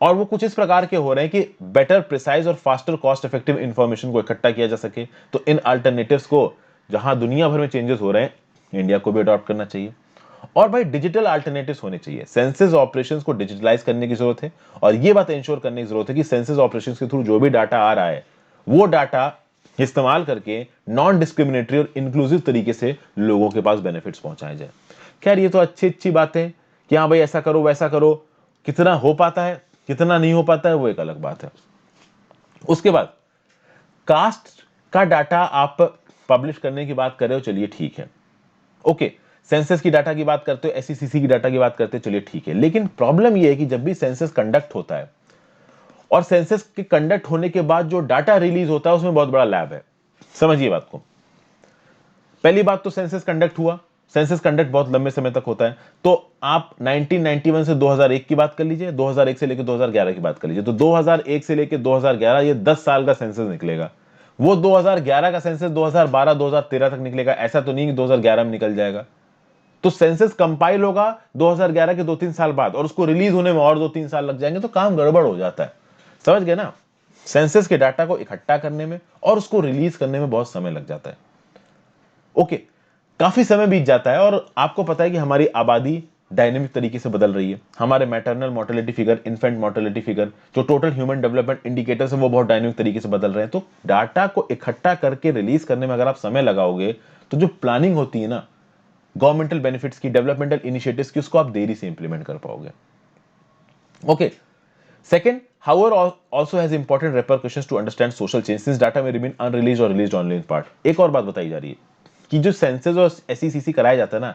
और वो कुछ इस प्रकार के हो रहे हैं कि बेटर, प्रिसाइज और फास्टर कॉस्ट इफेक्टिव इंफॉर्मेशन को इकट्ठा किया जा सके। तो इन अल्टरनेटिव्स को, जहां दुनिया भर में चेंजेस हो रहे हैं, इंडिया को भी अडॉप्ट करना चाहिए। और भाई डिजिटल अल्टरनेटिव्स होने चाहिए। सेंसस ऑपरेशंस को डिजिटलाइज करने की जरूरत है, और ये बात इंश्योर करने की जरूरत है कि सेंसस ऑपरेशंस के थ्रू जो भी डाटा आ रहा है वो डाटा इस्तेमाल करके नॉन डिस्क्रिमिनेटरी और इंक्लूसिव तरीके से लोगों के पास बेनिफिट्स पहुंचाए जाए। खैर, ये तो अच्छी अच्छी बातें हैं कि हाँ भाई ऐसा करो वैसा करो, कितना हो पाता है कितना नहीं हो पाता है वो एक अलग बात है। उसके बाद कास्ट का डाटा आप पब्लिश करने की बात कर रहे हो, चलिए ठीक है, ओके। सेंसस की डाटा की बात करते हो, एसईसीसी की डाटा की बात करते हो, चलिए ठीक है। लेकिन प्रॉब्लम यह है कि जब भी सेंसस कंडक्ट होता है और सेंसस के कंडक्ट होने के बाद जो डाटा रिलीज होता है उसमें बहुत बड़ा लैब है। समझिए बात को। पहली बात तो सेंसस कंडक्ट हुआ, सेंसस कंडक्ट बहुत लंबे समय तक होता है। तो आप 1991 से 2001 की बात कर लीजिए, 2001 से लेकर 2011 की बात कर लीजिए, तो 2001 से लेकर 2011 ये 10 साल का सेंसस निकलेगा। वो 2011 का सेंसस 2012 2013 तक निकलेगा, ऐसा तो नहीं कि 2011 में निकल जाएगा। तो सेंसस कंपाइल होगा 2011 के 2-3 साल बाद, और उसको रिलीज होने में और 2-3 साल लग जाएंगे, तो काम गड़बड़ हो जाता है। समझ गए ना? सेंसस के डाटा को इकट्ठा करने में और उसको रिलीज करने में बहुत समय लग जाता है। ओके, काफी समय बीत जाता है, और आपको पता है कि हमारी आबादी डायनेमिक तरीके से बदल रही है। हमारे maternal mortality figure, infant mortality figure, जो टोटल ह्यूमन डेवलपमेंट इंडिकेटर्स है, वो बहुत डायनेमिक तरीके से बदल रहे हैं। तो डाटा को इकट्ठा करके रिलीज करने में अगर आप समय लगाओगे, तो जो प्लानिंग होती है ना गवर्नमेंटल बेनिफिट्स की, डेवलपमेंटल इनिशिएटिव्स की, उसको आप देरी से इंप्लीमेंट कर पाओगे। Okay, second, however, also has important repercussions to understand social change since data may remain unreleased or released only in part. एक और बात बताई जा रही है कि जो सेंसस और एसईसीसी कराया जाता है ना,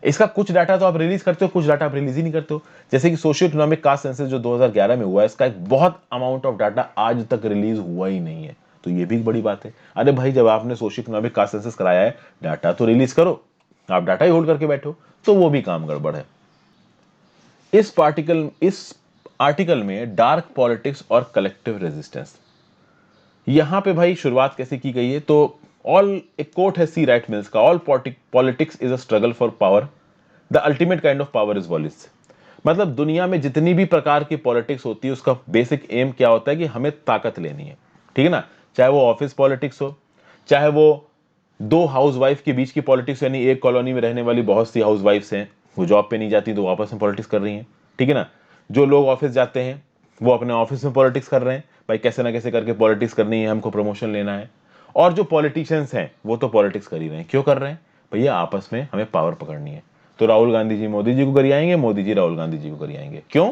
इसका कुछ डाटा तो आप रिलीज करते हो, कुछ डाटा आप रिलीज ही नहीं करते हो। जैसे कि सोशियो इकोनॉमिक कास्ट सेंसस जो 2011 में हुआ है, इसका एक बहुत अमाउंट ऑफ डाटा आज तक रिलीज हुआ ही नहीं है। तो ये भी एक बड़ी बात है। अरे भाई, जब आपने सोशियो इकोनॉमिक कास्ट सेंसस कराया है, डाटा तो रिलीज करो। आप डाटा ही होल्ड करके बैठो, तो वो भी काम गड़बड़ है। इस आर्टिकल में डार्क पॉलिटिक्स और कलेक्टिव रेजिस्टेंस, यहां पे भाई शुरुआत कैसे की गई है, तो ऑल, एक कोट है सी राइट मिल्स का, all politics is a struggle for power, the ultimate kind of power is voice. मतलब दुनिया में जितनी भी प्रकार की पॉलिटिक्स होती है, उसका बेसिक एम क्या होता है कि हमें ताकत लेनी है। ठीक है ना? चाहे वो ऑफिस पॉलिटिक्स हो, चाहे वो दो हाउसवाइफ के बीच की पॉलिटिक्स, यानी एक कॉलोनी में रहने वाली बहुत सी हाउसवाइफ्स हैं, वो जॉब पे नहीं जाती तो आपस में पॉलिटिक्स कर रही हैं। ठीक है ना? जो लोग ऑफिस जाते हैं वो अपने ऑफिस में पॉलिटिक्स कर रहे हैं, भाई कैसे ना कैसे करके पॉलिटिक्स करनी है, हमको प्रमोशन लेना है। और जो पॉलिटिशियंस हैं वो तो पॉलिटिक्स कर ही रहे हैं। क्यों कर रहे हैं? भैया आपस में हमें पावर पकड़नी है। तो राहुल गांधी जी मोदी जी को गरियाएंगे, मोदी जी राहुल गांधी जी को गरियाएंगे। क्यों?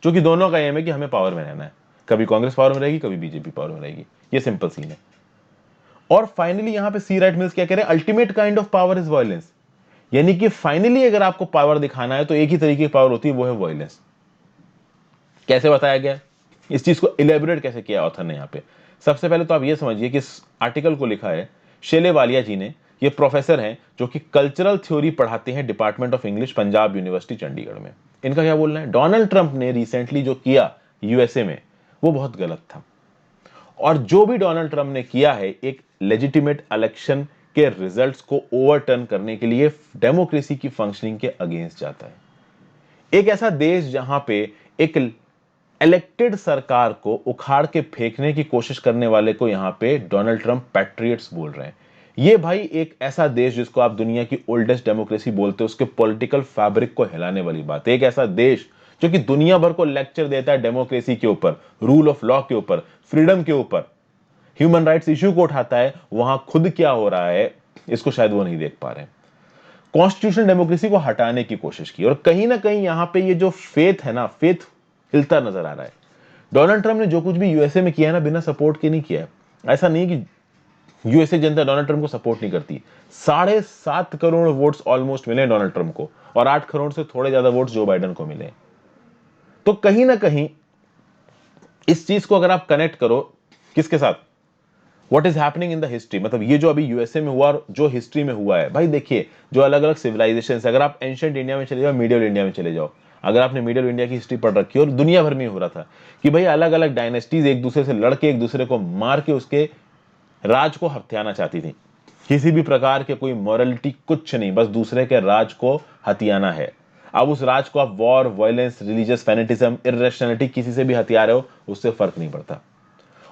क्योंकि दोनों का एम है कि हमें पावर में रहना है। कभी कांग्रेस पावर में रहेगी, कभी बीजेपी पावर में रहेगी। ये सिंपल सीन है। और फाइनली यहां पे सी राइट मिल्स क्या कह रहे हैं? Ultimate kind of power is violence. यानी कि फाइनली अगर आपको पावर दिखाना है तो एक ही तरीके की पावर होती है, वो है वायलेंस। कैसे बताया गया? इस चीज को इलेबोरेट कैसे किया ऑथर ने यहां पे? सबसे पहले तो आप ये समझिए कि इस आर्टिकल को लिखा है शेले वालिया जी ने। ये प्रोफेसर हैं जो कि कल्चरल थ्योरी पढ़ाते हैं department of English, Punjab university Chandigarh में। इनका क्या बोलना है? डोनाल्ड ट्रंप ने रिसेंटली जो किया यूएसए में, वो बहुत गलत था। और जो भी डोनाल्ड ट्रंप ने किया है, एक लेजिटिमेट इलेक्शन के रिजल्ट्स को ओवरटर्न करने के लिए, डेमोक्रेसी की फंक्शनिंग के अगेंस्ट जाता है। एक ऐसा देश जहां पे एक इलेक्टेड सरकार को उखाड़ के फेंकने की कोशिश करने वाले को यहां पे डोनाल्ड ट्रंप पैट्रियट्स बोल रहे हैं। ये भाई एक ऐसा देश जिसको आप दुनिया की ओल्डेस्ट डेमोक्रेसी बोलते हो, उसके पॉलिटिकल फैब्रिक को हिलाने वाली बात है। एक ऐसा देश जो कि दुनिया भर को लेक्चर देता है डेमोक्रेसी के ऊपर, रूल ऑफ लॉ के ऊपर, फ्रीडम के ऊपर, ह्यूमन राइट्स इश्यू को उठाता है, वहां खुद क्या हो रहा है इसको शायद वो नहीं देख पा रहे। कॉन्स्टिट्यूशनल डेमोक्रेसी को हटाने की कोशिश की, और कहीं ना कहीं यहां पे ये जो फेथ है ना, फेथ हिलता नजर आ रहा है। डोनाल्ड ट्रंप ने जो कुछ भी यूएसए में किया है ना, बिना सपोर्ट के नहीं किया है। ऐसा नहीं कि यूएसए जनता डोनाल्ड ट्रंप को सपोर्ट नहीं करती। 7.5 करोड़ वोट्स ऑलमोस्ट मिले डोनाल्ड ट्रंप को, और 8 करोड़ से थोड़े ज्यादा वोट्स जो बाइडेन को मिले। तो कहीं ना कहीं इस चीज को अगर आप कनेक्ट करो किसके साथ, what is happening in the history, मतलब ये जो अभी यूएसए में हुआ और जो हिस्ट्री में हुआ है भाई, देखिए जो अलग अलग सिविलाइजेशन है, अगर आप एंशिएंट इंडिया में चले जाओ, मीडियल इंडिया में चले जाओ, अगर आपने मीडियल इंडिया की हिस्ट्री पढ़ रखी है, और दुनिया भर में हो रहा था कि भाई अलग अलग डायनेस्टीज एक दूसरे से लड़के एक दूसरे को मार के उसके राज को हथियाना चाहती थी। किसी भी प्रकार के कोई मॉरलिटी कुछ नहीं, बस दूसरे के राज को हथियाना है। अब उस राज को आप war, violence, religious fanaticism, irrationality किसी से भी हथिया रहे हो, उससे फर्क नहीं पड़ता।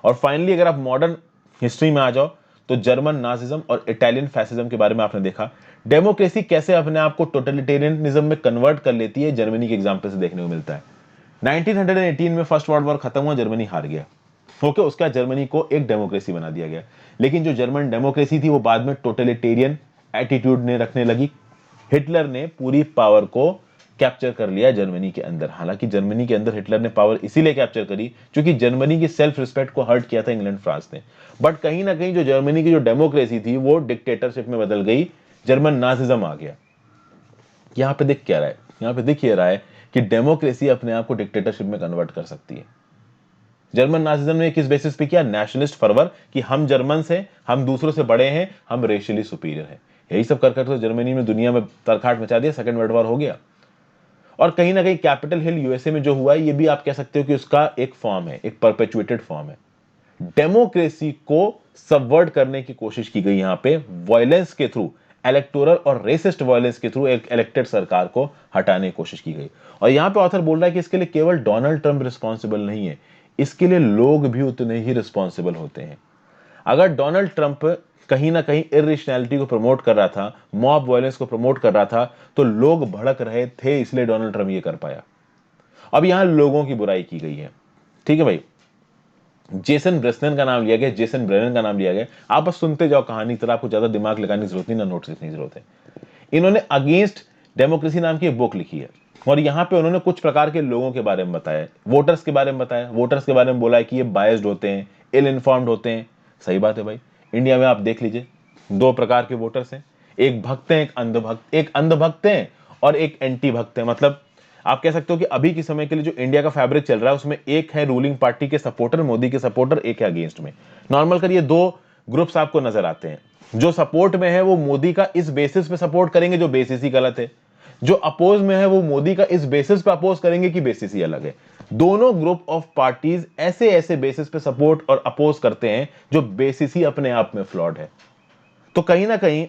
और फाइनली अगर आप मॉडर्न हिस्ट्री में आ जाओ तो जर्मन नाजिज्म और इटालियन फैसिज्म के बारे में आपने देखा, डेमोक्रेसी कैसे अपने आप को टोटलिटेरियनिज्म में कन्वर्ट कर लेती है, जर्मनी के एग्जांपल से देखने को मिलता है। 1918 में फर्स्ट वर्ल्ड वॉर खत्म हुआ, जर्मनी हार गया। ओके, उसका जर्मनी को एक डेमोक्रेसी बना दिया गया, लेकिन जो जर्मन डेमोक्रेसी थी वो बाद में टोटलिटेरियन एटीट्यूड ने रखने लगी। हिटलर ने पूरी पावर को कैप्चर कर लिया जर्मनी के अंदर। हालांकि जर्मनी के अंदर हिटलर ने पावर इसीलिए कैप्चर करी क्योंकि जर्मनी की सेल्फ रिस्पेक्ट को हर्ट किया था इंग्लैंड, फ्रांस ने। बट कहीं ना कहीं जो जर्मनी की जो डेमोक्रेसी थी वो डिक्टेटरशिप में बदल गई, जर्मन नाजिज्म आ गया। यहां पे दिख क्या रहा है, यहां पे दिख ये रहा है कि डेमोक्रेसी अपने आप को डिक्टेटरशिप में कन्वर्ट कर सकती है। जर्मन नाजिज्म ने किस बेसिस पे किया, नेशनलिस्ट फर्वर, कि हम जर्मन हैं, हम दूसरों से बड़े हैं, हम रेशियली सुपीरियर हैं। यही सब कर तो जर्मनी में दुनिया में तरखाट मचा दिया, सेकंड वर्ल्ड वॉर हो गया। और कहीं ना कहीं कैपिटल हिल यूएसए में जो हुआ है, ये भी आप कह सकते हो कि उसका एक फॉर्म है, एक परपेचुएटेड फॉर्म है। डेमोक्रेसी को सबवर्ट करने की कोशिश की गई यहां पे, वायलेंस के थ्रू, इलेक्टोरल और रेसिस्ट वायलेंस के थ्रू एक इलेक्टेड सरकार को हटाने की कोशिश की गई। और यहां पे ऑथर बोल रहा है कि इसके लिए केवल डोनाल्ड ट्रंप रिस्पॉन्सिबल नहीं है, इसके लिए लोग भी उतने ही रिस्पॉन्सिबल होते हैं। अगर डोनाल्ड ट्रंप कहीं ना कहीं इरेशनैलिटी को प्रमोट कर रहा था, मॉब वायलेंस को प्रमोट कर रहा था, तो लोग भड़क रहे थे, इसलिए डोनाल्ड ट्रंप ये कर पाया। अब यहां लोगों की बुराई की गई है, ठीक है भाई। जेसन ब्रेसनन का नाम लिया गया, जेसन ब्रेनन का नाम लिया गया, आप बस सुनते जाओ कहानी तरह, आपको ज्यादा दिमाग लगाने की जरूरत नहीं, ना नोट्स लिखने की जरूरत है। इन्होंने अगेंस्ट डेमोक्रेसी नाम की एक बुक लिखी है, और यहां पे उन्होंने कुछ प्रकार के लोगों के बारे में बताया, वोटर्स के बारे में बताया, वोटर्स के बारे में बोला है कि ये बायस्ड होते हैं, इल इन्फॉर्म्ड होते हैं। सही बात है भाई, इंडिया में आप देख लीजिए 2 प्रकार के वोटर्स हैं, एक भक्त हैं, एक अंधभक्त, एक अंधभक्त हैं और एक एंटी भक्त हैं। मतलब आप कह सकते हो कि अभी के समय के लिए जो इंडिया का फैब्रिक चल रहा है उसमें एक है रूलिंग पार्टी के सपोर्टर, मोदी के सपोर्टर, एक है अगेंस्ट में। नॉर्मल करिए 2 ग्रुप्स आपको नजर आते हैं। जो सपोर्ट में है वो मोदी का इस बेसिस पे सपोर्ट करेंगे जो बेसिस ही गलत है, जो अपोज में है वो मोदी का इस बेसिस पे अपोज करेंगे कि बेसिस ही अलग है। दोनों ग्रुप ऑफ पार्टीज ऐसे ऐसे बेसिस पे सपोर्ट और अपोज करते हैं जो बेसिस ही अपने आप में फ्लॉड है। तो कहीं ना कहीं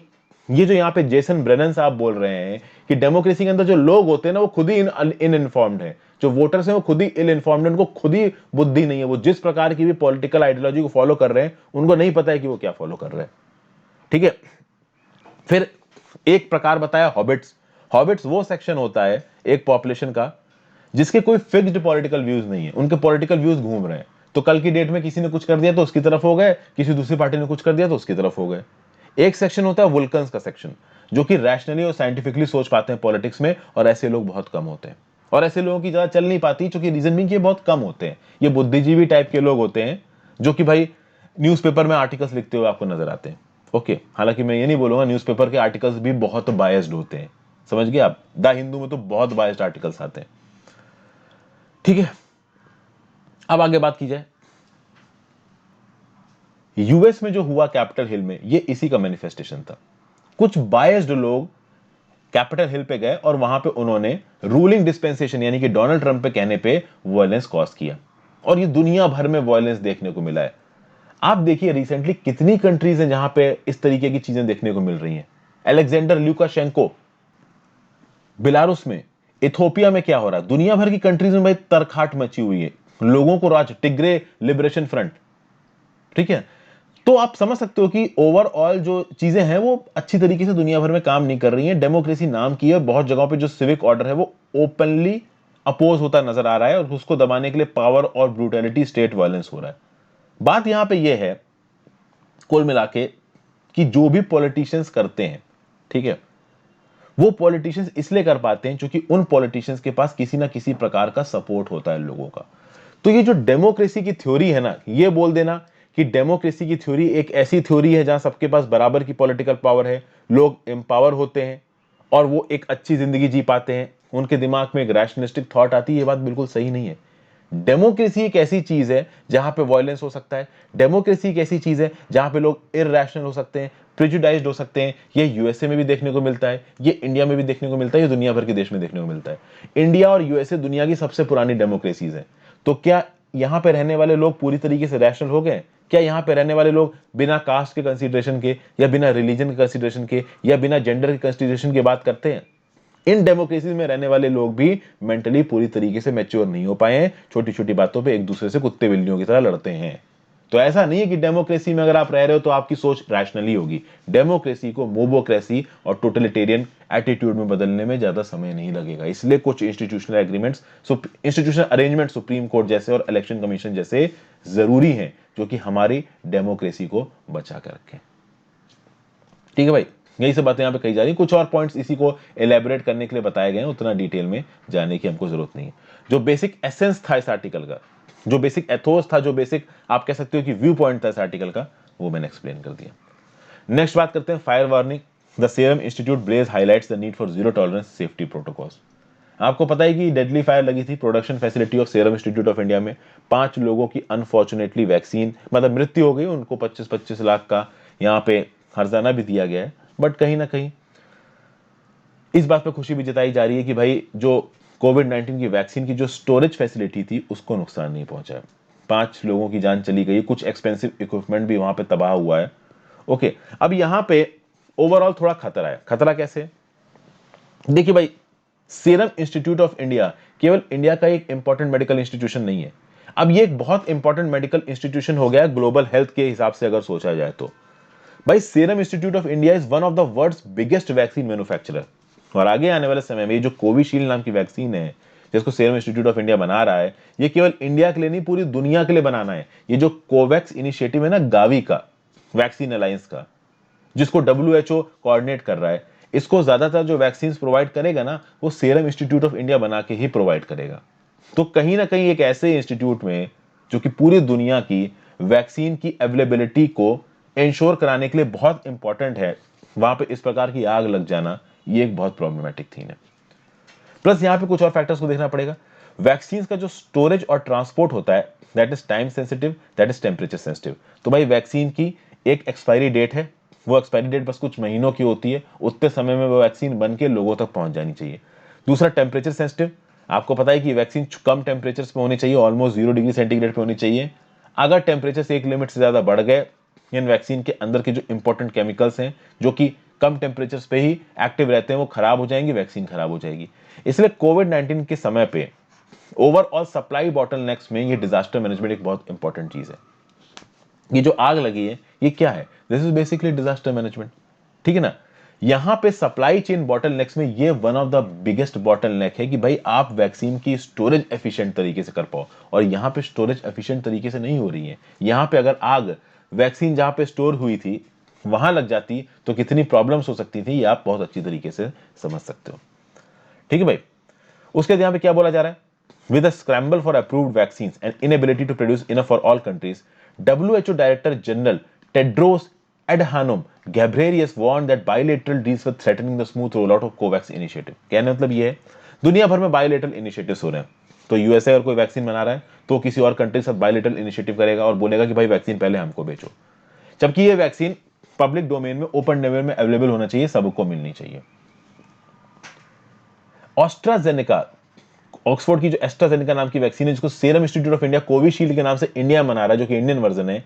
ये जो यहां पे जेसन ब्रेनन साहब बोल रहे हैं कि डेमोक्रेसी के अंदर जो लोग होते हैं ना वो खुद ही इन इन्फॉर्म्ड है, जो वोटर्स हैं वो खुद ही इल इन्फॉर्म्ड है, उनको खुद ही बुद्धि नहीं है, वो जिस प्रकार की भी पॉलिटिकल आइडियोलॉजी को फॉलो कर रहे हैं उनको नहीं पता है कि वो क्या फॉलो कर रहे हैं, ठीक है। फिर एक प्रकार बताया हॉबिट्स। हॉबिट्स वो सेक्शन होता है एक पॉपुलेशन का जिसके कोई फिक्स्ड पॉलिटिकल व्यूज नहीं है, उनके पॉलिटिकल व्यूज घूम रहे हैं। तो कल की डेट में किसी ने कुछ कर दिया तो उसकी तरफ हो गए, किसी दूसरी पार्टी ने कुछ कर दिया तो उसकी तरफ हो गए। एक सेक्शन होता है वुल्कन्स का सेक्शन, जो कि रैशनली और साइंटिफिकली सोच पाते हैं पॉलिटिक्स में, और ऐसे लोग बहुत कम होते हैं। और ऐसे लोगों की ज्यादा चल नहीं पाती, क्योंकि रीजन भी ये बहुत कम होते हैं, ये बुद्धिजीवी टाइप के लोग होते हैं जो कि भाई न्यूज़पेपर में आर्टिकल्स लिखते हुए आपको नजर आते हैं। ओके, हालांकि मैं ये नहीं बोलूंगा, न्यूज़पेपर के आर्टिकल्स भी बहुत बायस्ड होते हैं, समझ गए आप। द हिंदू में तो बहुत बायस्ड आर्टिकल्स आते हैं, ठीक है। अब आगे बात की जाए, यूएस में जो हुआ कैपिटल हिल में, ये इसी का मैनिफेस्टेशन था। कुछ बायस्ड लोग कैपिटल हिल पे गए और वहां पे उन्होंने रूलिंग डिस्पेंसेशन यानी कि डोनाल्ड ट्रंप पे कहने पे वायलेंस कॉज किया, और ये दुनिया भर में वायलेंस देखने को मिला है। आप देखिए रिसेंटली कितनी कंट्रीज हैं जहां पे इस तरीके की चीजें देखने को मिल रही हैं। अलेक्जेंडर ल्यूकाशेंको बेलारूस में, इथोपिया में क्या हो रहा है, दुनिया भर की कंट्रीज में भाई तरखाट मची हुई है, लोगों को राज, टिग्रे लिबरेशन फ्रंट, ठीक है। तो आप समझ सकते हो कि ओवरऑल जो चीजें हैं वो अच्छी तरीके से दुनिया भर में काम नहीं कर रही हैं। डेमोक्रेसी नाम की है, बहुत जगहों पे जो सिविक ऑर्डर है वो ओपनली अपोज होता नजर आ रहा है, और उसको दबाने के लिए पावर और ब्रूटैलिटी, स्टेट वायलेंस हो रहा है। बात यहां पे ये है कुल मिला के कि जो भी पॉलिटिशियंस करते हैं, ठीक है, वो पॉलिटिशियंस इसलिए कर पाते हैं क्योंकि उन पॉलिटिशियंस के पास किसी ना किसी प्रकार का सपोर्ट होता है लोगों का। तो ये जो डेमोक्रेसी की थ्योरी है ना, ये बोल देना कि डेमोक्रेसी की थ्योरी एक ऐसी थ्योरी है जहां सबके पास बराबर की पॉलिटिकल पावर है, लोग एम्पावर होते हैं और वो एक अच्छी जिंदगी जी पाते हैं, उनके दिमाग में एक रैशनलिस्टिक थॉट आती है, ये बात बिल्कुल सही नहीं है। डेमोक्रेसी एक ऐसी चीज है जहां पे वायलेंस हो सकता है। डेमोक्रेसी एक ऐसी चीज है जहां पे लोग इरैशनल हो सकते हैं, प्रेजुडाइज्ड हो सकते हैं। ये यूएसए में भी देखने को मिलता है, ये इंडिया में भी देखने को मिलता है, ये दुनिया भर के देश में देखने को मिलता है। इंडिया और यूएसए दुनिया की सबसे पुरानी डेमोक्रेसीज है। तो क्या यहां पे रहने वाले लोग पूरी तरीके से रैशनल हो गए? क्या यहाँ पे रहने वाले लोग बिना कास्ट के कंसीडरेशन के या बिना रिलीजन के कंसीडरेशन के या बिना जेंडर के कंसीडरेशन की बात करते हैं? इन डेमोक्रेसी में रहने वाले लोग भी मेंटली पूरी तरीके से मैच्योर नहीं हो पाए हैं, छोटी छोटी बातों पे एक दूसरे से कुत्ते बिल्लियों की तरह लड़ते हैं। तो ऐसा नहीं है कि डेमोक्रेसी में अगर आप रह रहे हो तो आपकी सोच रैशनली होगी। डेमोक्रेसी को मोबोक्रेसी और टोटलिटेरियन एटीट्यूड में बदलने में ज्यादा समय नहीं लगेगा। इसलिए कुछ institutional agreements, institutional arrangement supreme court जैसे और इलेक्शन कमीशन जैसे जरूरी हैं, जो कि हमारी डेमोक्रेसी को बचा कर रखें। ठीक है भाई, यही सब बातें यहाँ पे कही जा रही। कुछ और पॉइंट्स इसी को एलेबोरेट करने के लिए बताए गए हैं, उतना डिटेल में जाने की हमको जरूरत नहीं है। जो बेसिक एसेंस था इस आर्टिकल का, जो बेसिक एथोस था, जो बेसिक आप कह सकते हो कि व्यू पॉइंट था इस आर्टिकल का, वो मैंने एक्सप्लेन कर दिया। नेक्स्ट बात करते हैं fire warning. The Serum Institute blaze highlights the need for zero tolerance safety protocols. आपको पता है कि डेडली फायर लगी थी production facility of Serum Institute of India में। 5 लोगों की अनफॉर्चुनेटली वैक्सीन मतलब मृत्यु हो गई, उनको 25-25 लाख का यहाँ पे हर्जाना भी दिया गया है। बट कहीं ना कहीं इस बात पर खुशी भी जताई जा रही है कि भाई जो कोविड-19 की वैक्सीन की जो स्टोरेज फैसिलिटी थी उसको नुकसान नहीं पहुंचा। 5 लोगों की जान चली गई, कुछ एक्सपेंसिव इक्विपमेंट भी वहां पे तबाह हुआ है। ओके, अब यहां पे ओवरऑल थोड़ा खतरा है। खतरा कैसे? देखिए भाई, सीरम इंस्टीट्यूट ऑफ इंडिया केवल इंडिया का एक इंपॉर्टेंट मेडिकल इंस्टीट्यूशन नहीं है, अब ये एक बहुत इंपॉर्टेंट मेडिकल इंस्टीट्यूशन हो गया ग्लोबल हेल्थ के हिसाब से अगर सोचा जाए तो। भाई Serum Institute of India is one of the world's biggest vaccine manufacturer. और आगे आने वाले समय में ये जो कोविशील्ड नाम की वैक्सीन है जिसको सीरम इंस्टीट्यूट ऑफ इंडिया बना रहा है, ये केवल इंडिया के लिए नहीं पूरी दुनिया के लिए बनाना है। ये जो कोवैक्स इनिशिएटिव है ना, गावी का, वैक्सीन अलायंस का, जिसको डब्ल्यूएचओ कोऑर्डिनेट कर रहा है, इसको ज्यादातर जो वैक्सीन प्रोवाइड करेगा ना, वो सीरम इंस्टीट्यूट ऑफ इंडिया बना के ही प्रोवाइड करेगा। तो कहीं ना कहीं एक ऐसे इंस्टीट्यूट में जो कि पूरी दुनिया की वैक्सीन की अवेलेबिलिटी को इंश्योर कराने के लिए बहुत इंपॉर्टेंट है, वहां पे इस प्रकार की आग लग जाना ये एक बहुत प्रॉब्लमेटिक थीम है। प्लस यहां पे कुछ और फैक्टर्स को देखना पड़ेगा। वैक्सीन का जो स्टोरेज और ट्रांसपोर्ट होता है that is time sensitive, that is temperature sensitive. तो भाई वैक्सीन की एक एक्सपायरी डेट है, वो एक्सपायरी डेट बस कुछ महीनों की होती है, उतने समय में वो वैक्सीन बन के लोगों तक पहुंच जानी चाहिए। दूसरा टेम्परेचर सेंसिटिव, आपको पता है कि वैक्सीन कम टेम्परेचर पे होनी चाहिए, ऑलमोस्ट 0 डिग्री सेंटीग्रेड पे होनी चाहिए। अगर टेम्परेचर से एक लिमिट से ज्यादा बढ़ गए, इन वैक्सीन के अंदर के जो इंपॉर्टेंट केमिकल्स हैं जो कि कम टेम्परेचर्स पे ही एक्टिव रहते हैं, वो खराब हो जाएंगे, वैक्सीन खराब हो जाएगी। इसलिए कोविड-19 के समय पे ओवरऑल सप्लाई बॉटलनेक्स में ये डिजास्टर मैनेजमेंट एक बहुत इंपॉर्टेंट चीज है। ये जो आग लगी है ये क्या है? This is basically disaster management. ठीक है ना? यहां पे सप्लाई चेन बॉटलनेक्स में ये one of the biggest bottleneck है कि भाई आप वैक्सीन की स्टोरेज एफिशिएंट तरीके से कर पाओ, और यहां पे स्टोरेज एफिशिएंट तरीके से नहीं हो रही है। यहां पे अगर आग वैक्सीन जहां पे स्टोर हुई थी वहां लग जाती तो कितनी प्रॉब्लम्स हो सकती थी, ये आप बहुत अच्छी तरीके से समझ सकते हो। ठीक है भाई, उसके बाद यहां पे क्या बोला जा रहा है? With a scramble for approved vaccines and inability to produce enough for all countries, WHO Director General Tedros Adhanom Ghebreyesus warned that bilateral deals were threatening the smooth rollout of COVAX initiative. कहने मतलब ये है, दुनिया भर में bilateral initiatives हो रहे हैं। तो यूएसए अगर कोई वैक्सीन बना रहा है तो किसी और कंट्री के साथ बायोलेटरल इनिशिएटिव करेगा और बोलेगा कि भाई वैक्सीन पहले हमको बेचो, जबकि ये वैक्सीन पब्लिक डोमेन में, ओपन डोमेन में अवेलेबल होना चाहिए, सबको मिलनी चाहिए। ऑस्ट्राजेनेका, ऑक्सफोर्ड की जो एस्ट्राजेनेका नाम की वैक्सीन है जिसको serum Institute of India Covishield के नाम से इंडिया बना रहा है, जो कि इंडियन वर्जन है,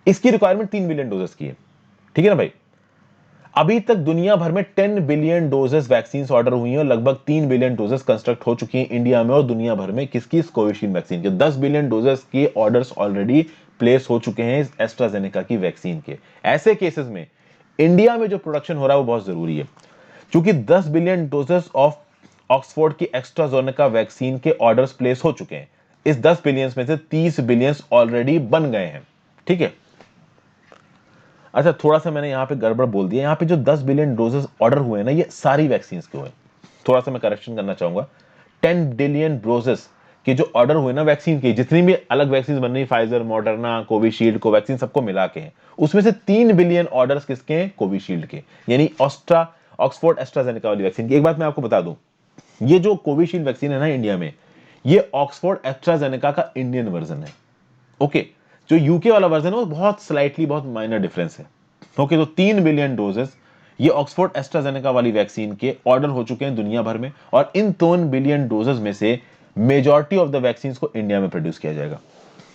इसकी रिक्वायरमेंट 3 बिलियन डोजेस की है। ठीक है ना भाई? अभी तक दुनिया भर में 10 बिलियन डोजेस वैक्सीन ऑर्डर हुई हैं और लगभग 3 बिलियन डोजेस कंस्ट्रक्ट हो चुकी हैं इंडिया में और दुनिया भर में। किसकी? इस कोविशील्ड वैक्सीन के 10 बिलियन डोजेस के ऑर्डर्स ऑलरेडी प्लेस हो चुके हैं इस एस्ट्राजेनेका की वैक्सीन के। ऐसे केसेस में इंडिया में जो प्रोडक्शन हो रहा है वो बहुत जरूरी है, क्योंकि 10 बिलियन डोजेस ऑफ ऑक्सफोर्ड की एस्ट्राजेनेका वैक्सीन के ऑर्डर्स प्लेस हो चुके हैं। इस 10 बिलियंस में से 30 बिलियंस ऑलरेडी बन गए हैं। ठीक है? अच्छा, थोड़ा सा मैंने यहाँ पे गड़बड़ बोल दिया, यहाँ पे जो 10 बिलियन डोजेस ऑर्डर हुए हैं ना, ये सारी वैक्सीन के हुए। थोड़ा सा मैं करेक्शन करना चाहूंगा, 10 बिलियन डोजेस के जो ऑर्डर हुए ना वैक्सीन के, जितनी भी अलग वैक्सीन बन रही, फाइजर, मॉडर्ना, कोविशील्ड, कोवैक्सीन, सबको मिला के हैं, उसमें से 3 बिलियन ऑर्डर्स किसके हैं? कोविशील्ड के, यानी ऑक्सफोर्ड एस्ट्राजेनेका वाली वैक्सीन की। एक बात मैं आपको बता दूं, ये जो कोविशील्ड वैक्सीन है ना इंडिया में, ये ऑक्सफोर्ड एस्ट्राजेनेका का इंडियन वर्जन है। ओके, जो यूके वाला वर्जन है वो बहुत स्लाइटली, बहुत माइनर डिफरेंस है। ओके, तो 3 बिलियन डोजेस ये ऑक्सफोर्ड एस्ट्राजेनेका वाली वैक्सीन के ऑर्डर हो चुके हैं दुनिया भर में, और इन 3 बिलियन डोजेस में से मेजॉरिटी ऑफ द वैक्सीन को इंडिया में प्रोड्यूस किया जाएगा।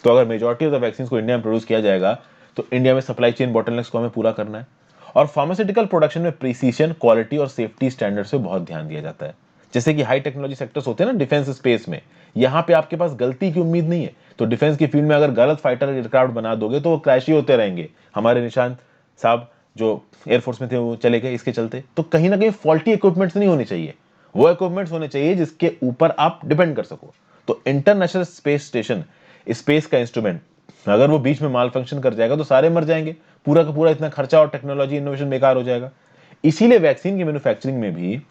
तो अगर मेजॉरिटी ऑफ द वैक्सीन को इंडिया में प्रोड्यूस किया जाएगा, तो इंडिया में सप्लाई चेन बॉटलनेक्स को हमें पूरा करना है। और फार्मास्यूटिकल प्रोडक्शन में प्रिसीशन, क्वालिटी और सेफ्टी स्टैंडर्ड्स पे बहुत ध्यान दिया जाता है। जैसे कि हाई टेक्नोलॉजी सेक्टर्स होते हैं ना डिफेंस स्पेस में, यहां पे आपके पास गलती की उम्मीद नहीं है। तो डिफेंस की फील्ड में अगर गलत फाइटर एयरक्राफ्ट बना दोगे तो वो क्रैश ही होते रहेंगे। हमारे निशांत साहब जो एयरफोर्स में थे वो चले गए इसके चलते। तो कहीं ना कहीं फॉल्टी इक्विपमेंट्स नहीं होने चाहिए, वो इक्विपमेंट्स होने चाहिए जिसके ऊपर आप डिपेंड कर सको। तो इंटरनेशनल स्पेस स्टेशन, स्पेस का इंस्ट्रूमेंट, अगर वो बीच में माल फंक्शन कर जाएगा तो सारे मर जाएंगे, पूरा का पूरा इतना खर्चा और टेक्नोलॉजी इनोवेशन बेकार हो जाएगा। इसीलिए वैक्सीन की मैन्युफैक्चरिंग में भी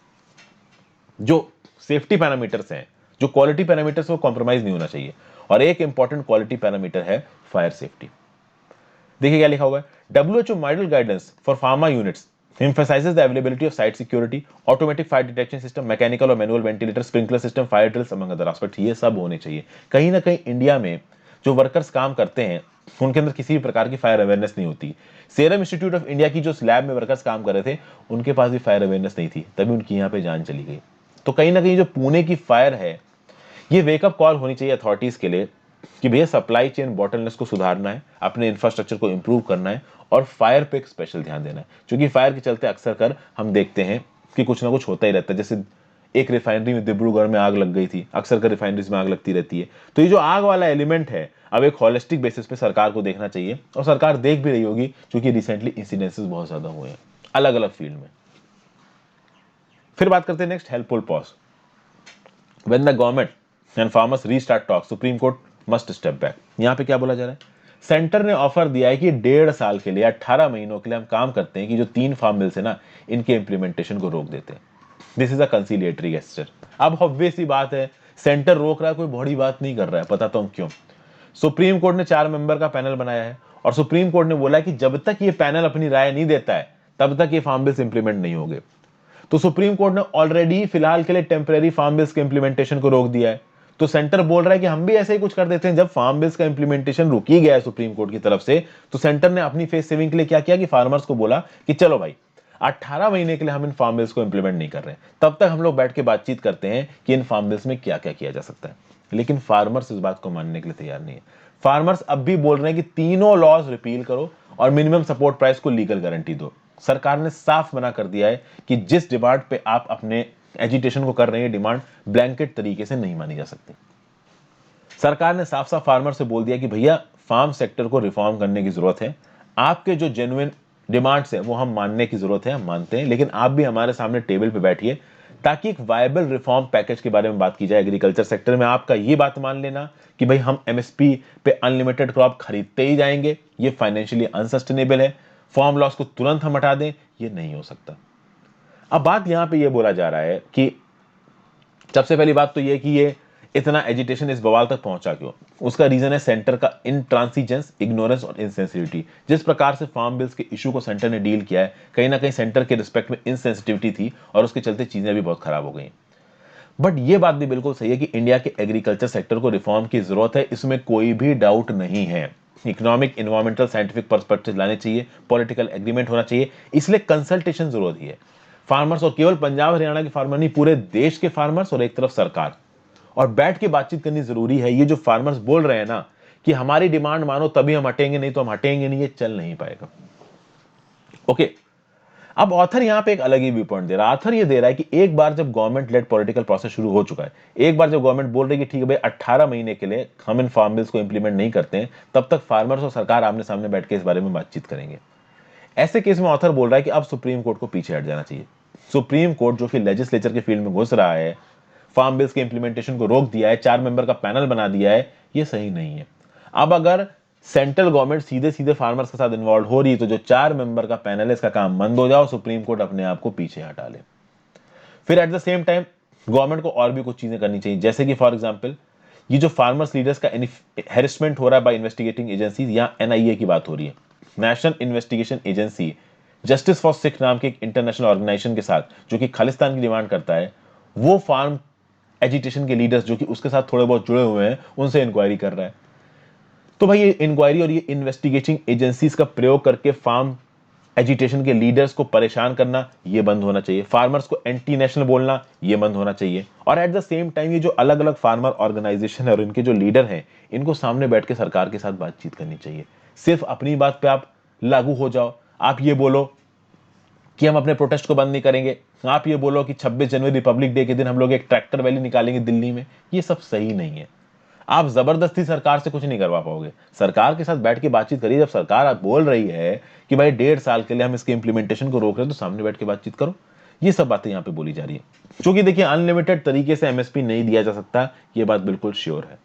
जो सेफ्टी पैरामीटर्स हैं, जो क्वालिटी पैरामीटर्स, वो कॉम्प्रोमाइज नहीं होना चाहिए। और एक इंपॉर्टेंट क्वालिटी पैरामीटर है फायर सेफ्टी। देखिए क्या लिखा हुआ है, WHO model guidance for pharma units emphasizes the availability of site security, automatic fire detection system, mechanical और manual ventilator, sprinkler system, fire drills among other aspect. ये सब होने चाहिए। कहीं ना कहीं इंडिया में जो वर्कर्स काम करते हैं उनके अंदर किसी भी प्रकार की फायर अवेयरनेस नहीं होती। सीरम इंस्टीट्यूट ऑफ इंडिया की जो लैब में वर्कर्स काम कर रहे थे, उनके पास भी फायर अवेयरनेस नहीं थी, तभी उनकी यहाँ पे जान चली गई। तो कहीं ना कहीं जो पुणे की फायर है, ये वेकअप कॉल होनी चाहिए अथॉरिटीज के लिए कि भैया सप्लाई चेन बॉटलनेस को सुधारना है, अपने इंफ्रास्ट्रक्चर को इंप्रूव करना है, और फायर पे एक स्पेशल ध्यान देना है। क्योंकि फायर के चलते अक्सर कर हम देखते हैं कि कुछ ना कुछ होता ही रहता है। जैसे एक रिफाइनरी में डिब्रूगढ़ में आग लग गई थी, अक्सर कर रिफाइनरीज में आग लगती रहती है। तो ये जो आग वाला एलिमेंट है, अब एक होलिस्टिक बेसिस पे सरकार को देखना चाहिए, और सरकार देख भी रही होगी क्योंकि रिसेंटली इंसिडेंसेस बहुत ज्यादा हुए हैं अलग अलग फील्ड में। फिर बात करते हैं next, helpful pause. When the government and farmers restart talk, supreme court must step back. यहां पे क्या बोला जा रहा है, सेंटर ने ऑफर दिया है कि 1.5 साल के लिए, 18 महीनों के लिए हम काम करते हैं कि जो 3 फार्म बिल्स है ना, इनके इंप्लीमेंटेशन को रोक देते हैं। This is a conciliatory gesture. अब ऑब्वियस सी बात है, सेंटर रोक रहा है, कोई बड़ी बात नहीं कर रहा है। पता तो हम क्यों, सुप्रीम कोर्ट ने 4 मेंबर का पैनल बनाया है, और सुप्रीम कोर्ट ने बोला कि जब तक ये पैनल अपनी राय नहीं देता है तब तक ये फार्म बिल्स इंप्लीमेंट नहीं होंगे। तो सुप्रीम कोर्ट ने ऑलरेडी फिलहाल के लिए टेम्परेरी फार्म बिल्स के इंप्लीमेंटेशन को रोक दिया है। तो सेंटर बोल रहा है कि हम भी ऐसे ही कुछ कर देते हैं। जब फार्म बिल्स का इंप्लीमेंटेशन रुक ही गया है सुप्रीम कोर्ट की तरफ से, तो सेंटर ने अपनी फेस सेविंग के लिए क्या किया कि फार्मर्स को बोला कि चलो भाई, 18 महीने के लिए हम इन फार्म बिल्स को इंप्लीमेंट नहीं कर रहे हैं, तब तक हम लोग बैठ के बातचीत करते हैं कि इन फार्म बिल्स में क्या क्या किया जा सकता है। लेकिन फार्मर्स इस बात को मानने के लिए तैयार नहीं है। फार्मर्स अब भी बोल रहे हैं कि तीनों लॉज रिपील करो और मिनिमम सपोर्ट प्राइस को लीगल गारंटी दो। सरकार ने साफ मना कर दिया है कि जिस डिमांड पे आप अपने एजिटेशन को कर रहे हैं, डिमांड ब्लैंकेट तरीके से नहीं मानी जा सकती। सरकार ने साफ साफ फार्मर से बोल दिया कि भैया, फार्म सेक्टर को रिफॉर्म करने की जरूरत है। आपके जो जेन्युइन डिमांड्स है वो हम मानने की जरूरत है, हम मानते हैं, लेकिन आप भी हमारे सामने टेबल पे बैठिए ताकि एक वायबल रिफॉर्म पैकेज के बारे में बात की जाए। एग्रीकल्चर सेक्टर में आपका ये बात मान लेना कि भाई हम एमएसपी पे अनलिमिटेड क्रॉप खरीदते ही जाएंगे, ये फाइनेंशियली अनसस्टेनेबल है। फार्म लॉस को तुरंत हम हटा दें, ये नहीं हो सकता। अब बात यहां पे ये बोला जा रहा है कि सबसे पहली बात तो ये कि ये इतना एजिटेशन इस बवाल तक पहुंचा क्यों। उसका रीजन है सेंटर का इंट्रांसिजेंस, इग्नोरेंस और इनसेंसिटिविटी। जिस प्रकार से फार्म बिल्स के इशू को सेंटर ने डील किया है, कहीं ना कहीं सेंटर के रिस्पेक्ट में इनसेंसिटिविटी थी, और उसके चलते चीजें भी बहुत खराब हो गई। बट ये बात भी बिल्कुल सही है कि इंडिया के एग्रीकल्चर सेक्टर को रिफॉर्म की जरूरत है, इसमें कोई भी डाउट नहीं है। इकोनॉमिक, इन्वायरमेंटल, साइंटिफिक पर्सपेक्टिव लाने चाहिए, पॉलिटिकल एग्रीमेंट होना चाहिए, इसलिए कंसल्टेशन जरूरी है। फार्मर्स, और केवल पंजाब हरियाणा के फार्मर नहीं, पूरे देश के फार्मर्स, और एक तरफ सरकार, और बैठ के बातचीत करनी जरूरी है। ये जो फार्मर्स बोल रहे हैं ना कि हमारी डिमांड मानो तभी हम हटेंगे, नहीं तो हम हटेंगे नहीं, ये चल नहीं पाएगा। ओके, अब ऑथर यहां पे एक अलग ही व्यू पॉइंट दे रहा है। ऑथर ये दे रहा है कि एक बार जब गवर्नमेंट लेड पॉलिटिकल प्रोसेस शुरू हो चुका है, एक बार जब गवर्नमेंट बोल रही है कि ठीक है भाई 18 महीने के लिए हम इन फार्म बिल्स को इंप्लीमेंट नहीं करते हैं, तब तक फार्मर्स और सरकार आमने सामने बैठ के इस बारे में बातचीत करेंगे। ऐसे केस में ऑथर बोल रहा है कि अब सुप्रीम कोर्ट को पीछे हट जाना चाहिए। सुप्रीम कोर्ट जो कि लेजिस्लेचर के फील्ड में घुस रहा है, फार्म बिल्स के इंप्लीमेंटेशन को रोक दिया है, 4 मेंबर का पैनल बना दिया है, ये सही नहीं है। अब अगर सेंट्रल गवर्नमेंट सीधे सीधे फार्मर्स के साथ इन्वॉल्व हो रही है, तो जो 4 मेंबर का पैनल है इसका काम बंद हो जाओ, सुप्रीम कोर्ट अपने आप को पीछे हटा ले। फिर at the same time government को और भी कुछ चीजें करनी चाहिए, जैसे कि फॉर एग्जांपल ये जो फार्मर्स लीडर्स का हेरसमेंट हो रहा है बाय इन्वेस्टिगेटिंग एजेंसीज, या एनआईए की बात हो रही है, national investigation agency, justice for Sikh नाम के एक इंटरनेशनल ऑर्गेनाइजेशन के साथ जो कि खालिस्तान की डिमांड करता है, वो फार्म एजिटेशन के लीडर्स जो कि उसके साथ थोड़े बहुत जुड़े हुए हैं उनसे इंक्वायरी कर रहा है। तो भाई ये इंक्वायरी और ये इन्वेस्टिगेटिंग एजेंसीज का प्रयोग करके फार्म एजिटेशन के लीडर्स को परेशान करना ये बंद होना चाहिए, फार्मर्स को एंटी नेशनल बोलना ये बंद होना चाहिए। और एट द सेम टाइम ये जो अलग अलग फार्मर ऑर्गेनाइजेशन है और इनके जो लीडर हैं इनको सामने बैठ के सरकार के साथ बातचीत करनी चाहिए। सिर्फ अपनी बात पे आप लागू हो जाओ, आप ये बोलो कि हम अपने प्रोटेस्ट को बंद नहीं करेंगे, आप ये बोलो कि 26 जनवरी रिपब्लिक डे के दिन हम लोग एक ट्रैक्टर रैली निकालेंगे दिल्ली में, ये सब सही नहीं है। आप जबरदस्ती सरकार से कुछ नहीं करवा पाओगे, सरकार के साथ बैठ के बातचीत करिए। जब सरकार आप बोल रही है कि भाई 1.5 साल के लिए हम इसके इंप्लीमेंटेशन को रोक रहे हैं, तो सामने बैठ के बातचीत करो। ये सब बातें यहां पे बोली जा रही है, क्योंकि देखिए अनलिमिटेड तरीके से एमएसपी नहीं दिया जा सकता, ये बात बिल्कुल श्योर है,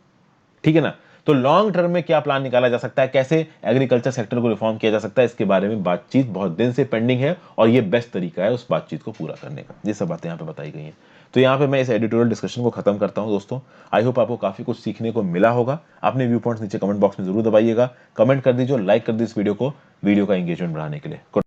ठीक है ना। तो लॉन्ग टर्म में क्या प्लान निकाला जा सकता है, कैसे एग्रीकल्चर सेक्टर को रिफॉर्म किया जा सकता है, इसके बारे में बातचीत बहुत दिन से पेंडिंग है और ये बेस्ट तरीका है उस बातचीत को पूरा करने का। ये सब बातें यहाँ पे बताई गई हैं। तो यहाँ पे मैं इस एडिटोरियल डिस्कशन को खत्म करता हूँ दोस्तों। आई होप आपको काफी कुछ सीखने को मिला होगा। अपने व्यू पॉइंट्स नीचे कमेंट बॉक्स में जरूर दबाइएगा, कमेंट कर दीजिए, लाइक कर दीजिए इस वीडियो को, वीडियो का एंगेजमेंट बढ़ाने के लिए।